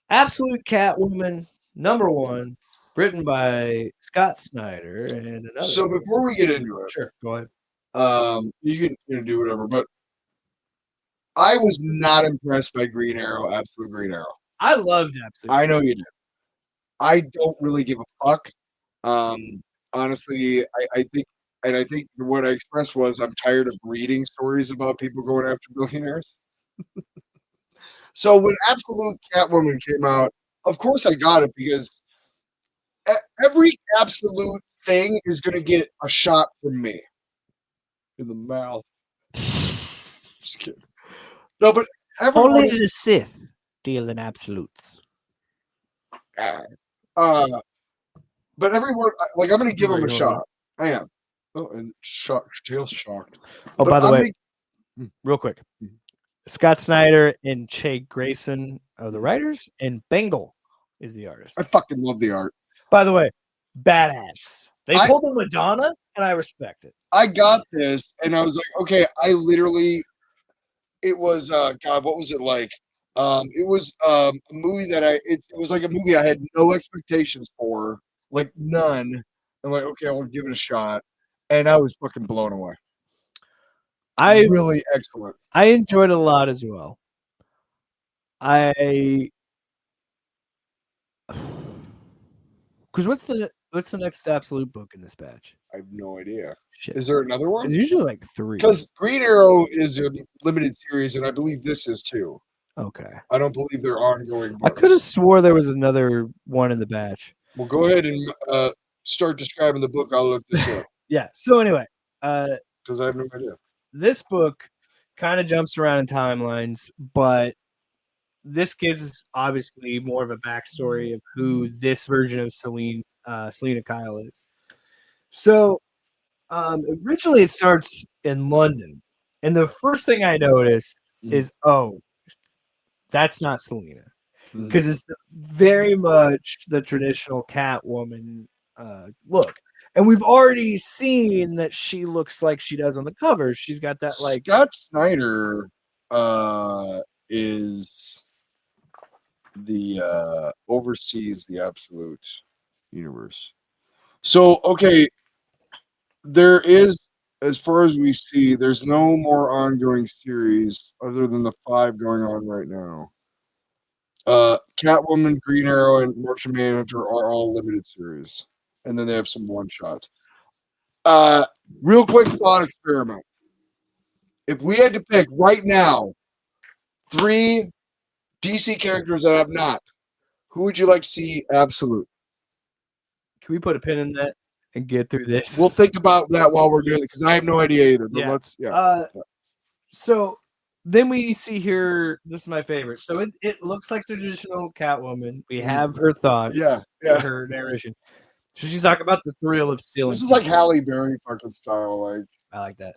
Absolute Catwoman, #1. Written by Scott Snyder and another. So before we get into it, sure, go ahead. you can do whatever, but I was not impressed by Green Arrow, Absolute Green Arrow. I loved Absolute. I know you did. I don't really give a fuck. Honestly, I think what I expressed was I'm tired of reading stories about people going after billionaires. So when Absolute Catwoman came out, of course I got it because every Absolute thing is going to get a shot from me in the mouth. Just kidding. No, but everyone, Only the Sith deal in absolutes. but everyone, like, I'm going to give him a Right, shot. I am. Oh, and Tail's shocked. Oh, But by the I'm way, real quick, Scott Snyder and Che Grayson are the writers, and Bengal is the artist. I fucking love the art. By the way, badass. They pulled a Madonna, and I respect it. I got this, and I was like, okay, it was, God, what was it like? It was a movie that it was like a movie I had no expectations for, like none. I'm like, okay, I'll give it a shot. And I was fucking blown away. Really excellent. I enjoyed it a lot as well. Because what's the next Absolute book in this batch? I have no idea. Shit. Is there another one? It's usually like 3. Because Green Arrow is a limited series, and I believe this is too. Okay. I don't believe they're ongoing books. I could have swore there was another one in the batch. Well, go ahead and start describing the book. I'll look this up. Yeah. So anyway, Because I have no idea. this book kind of jumps around in timelines, but this gives us obviously more of a backstory of who this version of Selena Kyle is. So originally it starts in London, and the first thing I noticed is, oh, that's not Selena, because it's very much the traditional Catwoman look. And we've already seen that she looks like she does on the cover. She's got that like Scott Snyder is the oversees the Absolute universe. So okay, there is, as far as we see, there's no more ongoing series other than the 5 going on right now. Catwoman, Green Arrow, and Martian Manhunter are all limited series. And then they have some one-shots. Real quick thought experiment. If we had to pick right now 3 DC characters that have not, who would you like to see Absolute? Can we put a pin in that and get through this? We'll think about that while we're doing it, because I have no idea either. But Yeah. So then we see here, this is my favorite. So it looks like the traditional Catwoman. We have her thoughts. Yeah. Her narration. So she's talking about the thrill of stealing. This is like Halle Berry fucking style. Like, I like that.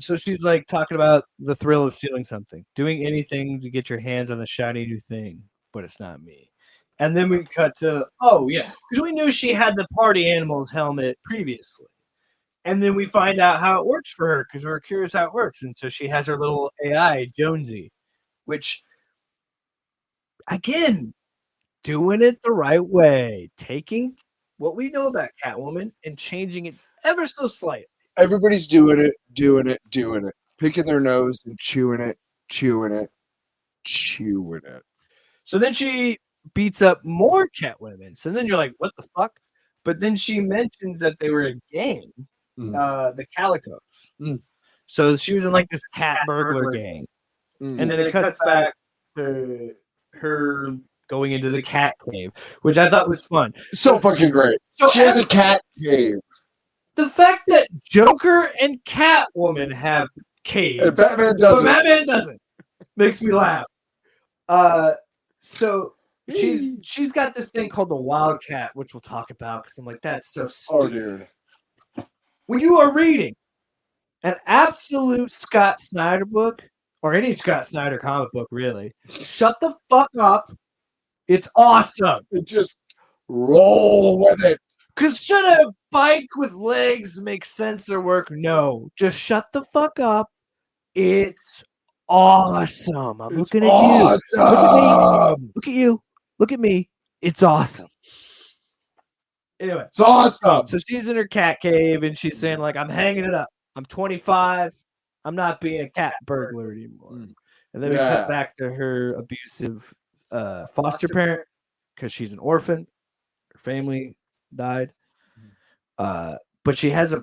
So she's like talking about the thrill of stealing something, doing anything to get your hands on the shiny new thing, but it's not me. And then we cut to, oh yeah, because we knew she had the party animals helmet previously. And then we find out how it works for her because we were curious how it works. And so she has her little AI, Jonesy, which, again, doing it the right way, taking what we know about Catwoman and changing it ever so slightly. everybody's doing it. Picking their nose and chewing it. So then she beats up more Catwomen. So then you're like, what the fuck? But then she mentions that they were a gang, the Calicos. So she was in like this cat burglar gang. And then it cuts back to her going into the cat cave, which I thought was fun. So fucking great. So She has a cat cave. The fact that Joker and Catwoman have caves, And Batman but doesn't. Batman doesn't, makes me laugh. So she's got this thing called the Wildcat, which we'll talk about because I'm like, that's so Oh, stupid. dude. When you are reading an absolute Scott Snyder book or any Scott Snyder comic book, really, shut the fuck up. It's awesome. Just roll with it. Because should a bike with legs make sense or work? No. Just shut the fuck up. It's awesome. I'm looking at you. Look at me. Look at you. Look at me. It's awesome. Anyway, It's awesome. so she's in her cat cave and she's saying, like, I'm hanging it up. I'm 25. I'm not being a cat burglar anymore. And then we cut back to her abusive foster parent because she's an orphan. Her family died. But she has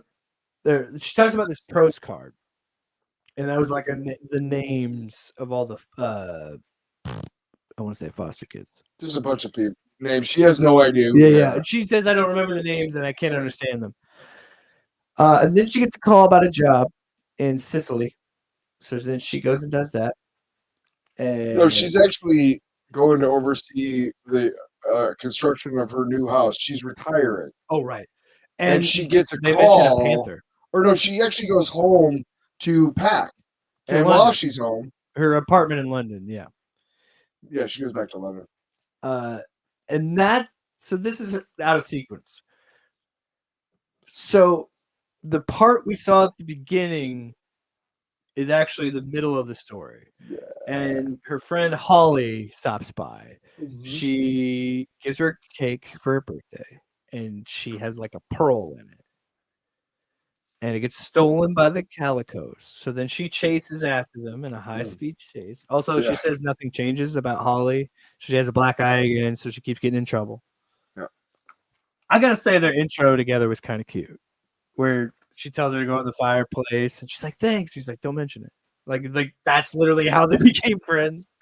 she talks about this postcard. And that was like the names of all the, I want to say foster kids. Just a bunch of people. Names. She has no idea. Yeah. And she says, I don't remember the names and I can't understand them. And then she gets a call about a job in Sicily. So then she goes and does that. And No, she's actually going to oversee the construction of her new house. She's retiring. Oh, right. And she gets a they call. mention a panther. Or no, she actually goes home to pack. To and London. while she's home, Her apartment in London, yeah. Yeah, she goes back to London. And so this is out of sequence. So the part we saw at the beginning is actually the middle of the story. Yeah. And her friend Holly stops by. Mm-hmm. She gives her a cake for her birthday, and she has like a pearl in it. And it gets stolen by the Calicos. So then she chases after them in a high-speed chase. Also, she says nothing changes about Holly. She has a black eye again, so she keeps getting in trouble. Yeah. I got to say their intro together was kind of cute, where she tells her to go in the fireplace, and she's like, thanks. She's like, don't mention it. Like that's literally how they became friends.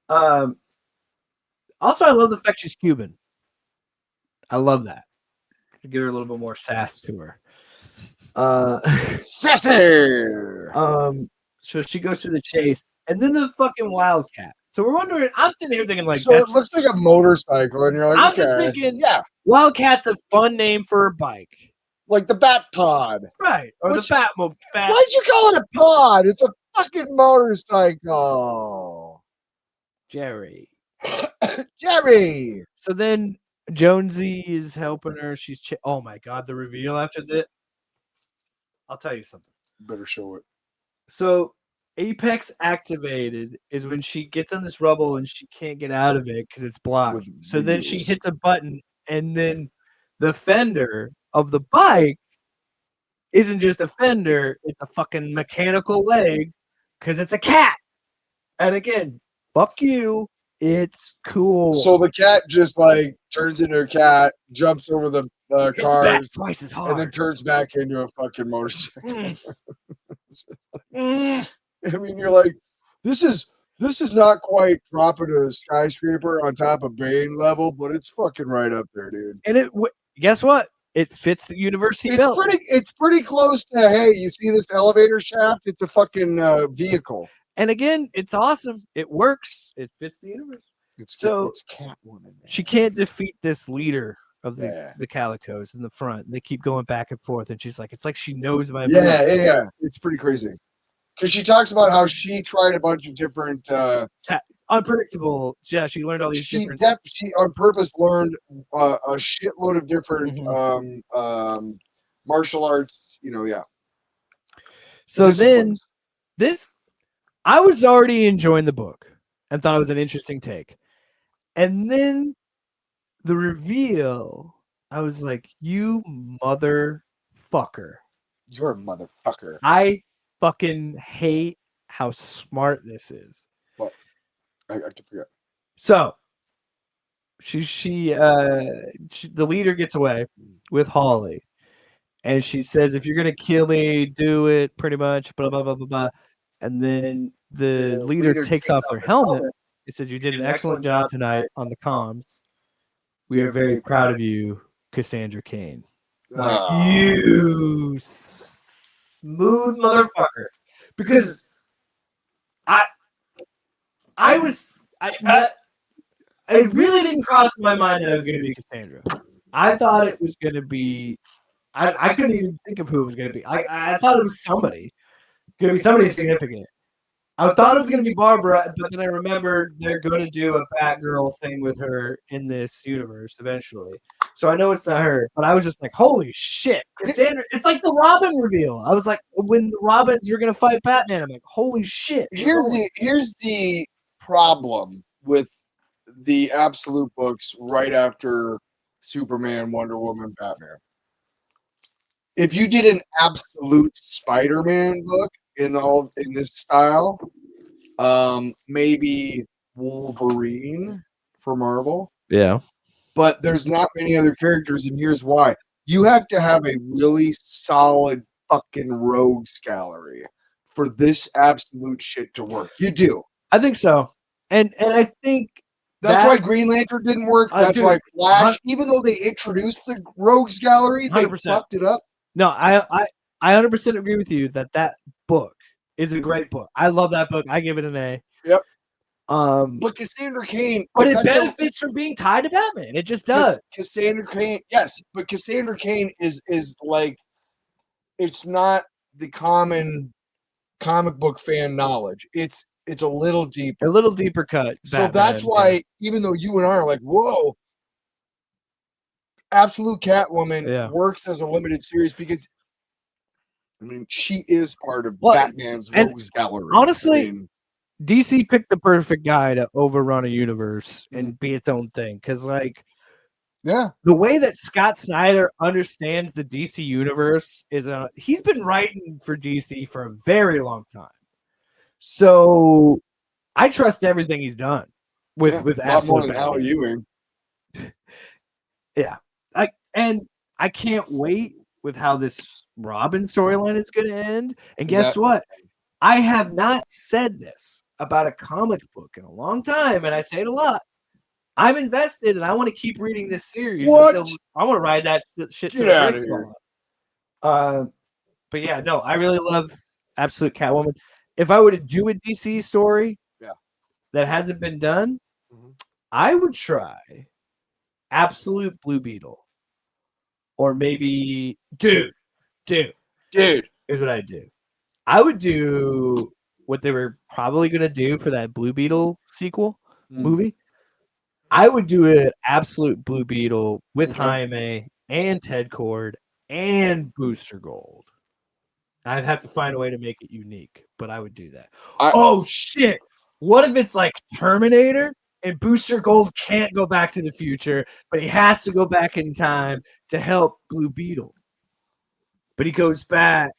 Also, I love the fact she's Cuban. I love that. Give her a little bit more sass to her. Sassy. So she goes to the chase, and then the fucking Wildcat. So we're wondering. I'm sitting here thinking, like, so it looks like a motorcycle, and you're like, I'm just thinking, Wildcat's a fun name for a bike, like the Bat Pod, right? Or the Batmobile. Why'd you call it a pod? It's a fucking motorcycle, Jerry. Jerry. So then Jonesy is helping her. She's oh my god, the reveal after that. I'll tell you something. Better show it. So Apex activated is when she gets on this rubble and she can't get out of it because it's blocked. So then she hits a button, and then the fender of the bike isn't just a fender, it's a fucking mechanical leg because it's a cat. And again, fuck you. It's cool. So the cat just like turns into a cat, jumps over the cars, twice as hard, and then turns back into a fucking motorcycle. I mean, you're like, this is not quite dropping a skyscraper on top of Bane level, but it's fucking right up there, dude. And guess what? It fits the universe he built. It's pretty close to, hey, you see this elevator shaft? It's a fucking vehicle. And again, it's awesome. It works. It fits the universe. It's Catwoman. Man. She can't defeat this leader of the Calicos in the front. They keep going back and forth, and she's like, it's like she knows my move. Yeah. It's pretty crazy. Because she talks about how she tried a bunch of different unpredictable. Yeah, she learned all these different. She on purpose learned a shitload of different martial arts. So then I was already enjoying the book and thought it was an interesting take. And then the reveal, I was like, you motherfucker. You're a motherfucker. I fucking hate how smart this is. What? I can forget. So the leader gets away with Holly. And she says, if you're going to kill me, do it, pretty much, blah, blah, blah, blah, blah. And then the leader takes off their helmet. He says, you did an excellent job tonight on the comms. We are very proud of you, Cassandra Cain. Like, you smooth motherfucker. Because it really didn't cross my mind that it was going to be Cassandra. I thought it was going to be, I couldn't even think of who it was going to be. I thought it was somebody. Going to be somebody significant. I thought it was going to be Barbara, but then I remembered they're going to do a Batgirl thing with her in this universe eventually. So I know it's not her, but I was just like, holy shit. Cassandra, it's like the Robin reveal. I was like, when the Robins were going to fight Batman, I'm like, holy shit. Here's the problem with the Absolute books right after Superman, Wonder Woman, Batman. If you did an absolute Spider-Man book in this style, maybe Wolverine for Marvel. Yeah. But there's not many other characters, and here's why. You have to have a really solid fucking rogues gallery for this absolute shit to work. You do. I think so. And I think that's why Green Lantern didn't work. That's why Flash, even though they introduced the rogues gallery, they 100%. fucked it up. No, I 100% agree with you that book is a great book. I love that book. I give it an A. Yep. But Cassandra Cain, but it benefits from being tied to Batman. It just does. Cassandra Cain, yes, but Cassandra Cain is like, it's not the common comic book fan knowledge. It's a little deeper. A little deeper cut. So Batman, that's why, even though you and I are like, whoa, Absolute Catwoman works as a limited series because, I mean, she is part of Batman's rogues gallery. Honestly, DC picked the perfect guy to overrun a universe and be its own thing. Because, like, the way that Scott Snyder understands the DC universe is he's been writing for DC for a very long time. So I trust everything he's done with Absolute Al Ewing. Yeah. I can't wait with how this Robin storyline is going to end. And guess what? I have not said this about a comic book in a long time, and I say it a lot. I'm invested, and I want to keep reading this series. What? I want to ride that shit to Get the out of next here. one. But yeah, no, I really love Absolute Catwoman. If I were to do a DC story that hasn't been done, I would try Absolute Blue Beetle. Or maybe, dude. Here's what I'd do. I would do what they were probably going to do for that Blue Beetle sequel movie. I would do an Absolute Blue Beetle with Jaime and Ted Cord and Booster Gold. I'd have to find a way to make it unique, but I would do that. Oh, shit. What if it's like Terminator? And Booster Gold can't go back to the future, but he has to go back in time to help Blue Beetle. But he goes back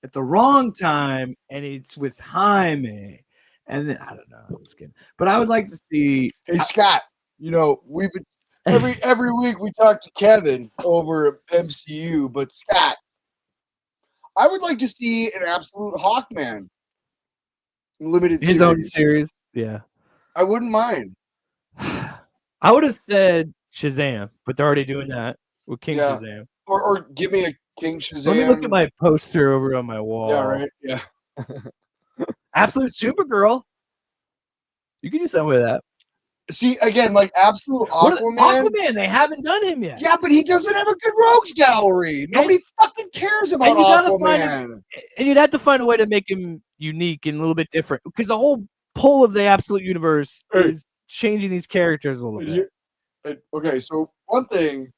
at the wrong time, and it's with Jaime. And then, I don't know. I'm just kidding. But I would like to see... Hey, Scott, you know, we've been... Every week we talk to Kevin over MCU, but Scott, I would like to see an Absolute Hawkman limited series. His own series, yeah. I wouldn't mind. I would have said Shazam, but they're already doing that with King Shazam. Or give me a King Shazam. Let me look at my poster over on my wall. Yeah, right. Yeah. Absolute Supergirl. You can do something with that. See, again, like Absolute Aquaman. They haven't done him yet. Yeah, but he doesn't have a good rogues gallery. Nobody fucking cares about Aquaman. And you'd have to find a way to make him unique and a little bit different. Because the whole pull of the Absolute universe is changing these characters a little bit. Okay, so one thing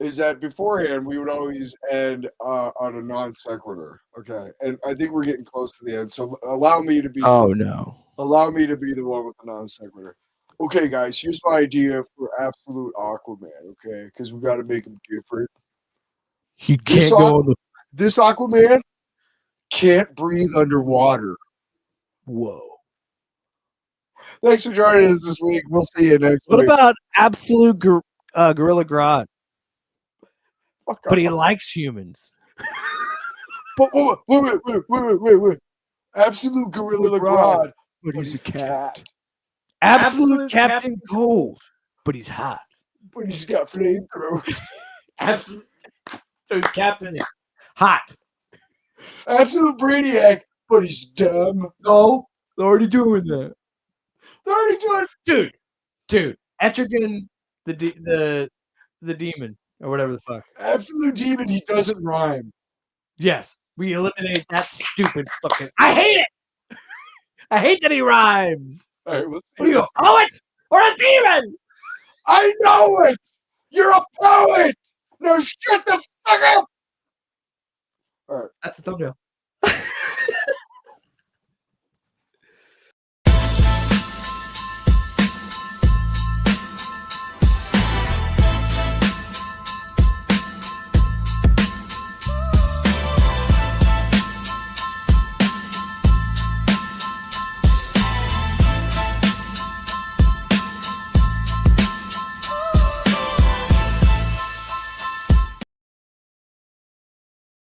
is that beforehand we would always end on a non-sequitur. Okay, and I think we're getting close to the end. So allow me to be. Oh no! Allow me to be the one with the non-sequitur. Okay, guys, here's my idea for Absolute Aquaman. Okay, because we got to make him different. He can't go on the. This Aquaman can't breathe underwater. Whoa. Thanks for joining us this week. We'll see you next week. What about Absolute Gorilla Grodd? But he likes humans. But wait. Absolute Gorilla Grodd, but he's a cat. Absolute Captain Cold, but he's hot. But he's got flamethrowers. Absolute. So he's Captain Hot. Absolute Brainiac, but he's dumb. No, they're already doing that. They're already doing, dude. Etrigan, the demon or whatever the fuck. Absolute Demon. He doesn't rhyme. Yes, we eliminate that stupid fucking. I hate it. I hate that he rhymes. All right, we'll see. What do you go? Poet or a demon? I know it. You're a poet. Now shut the fuck up. All right, that's the thumbnail.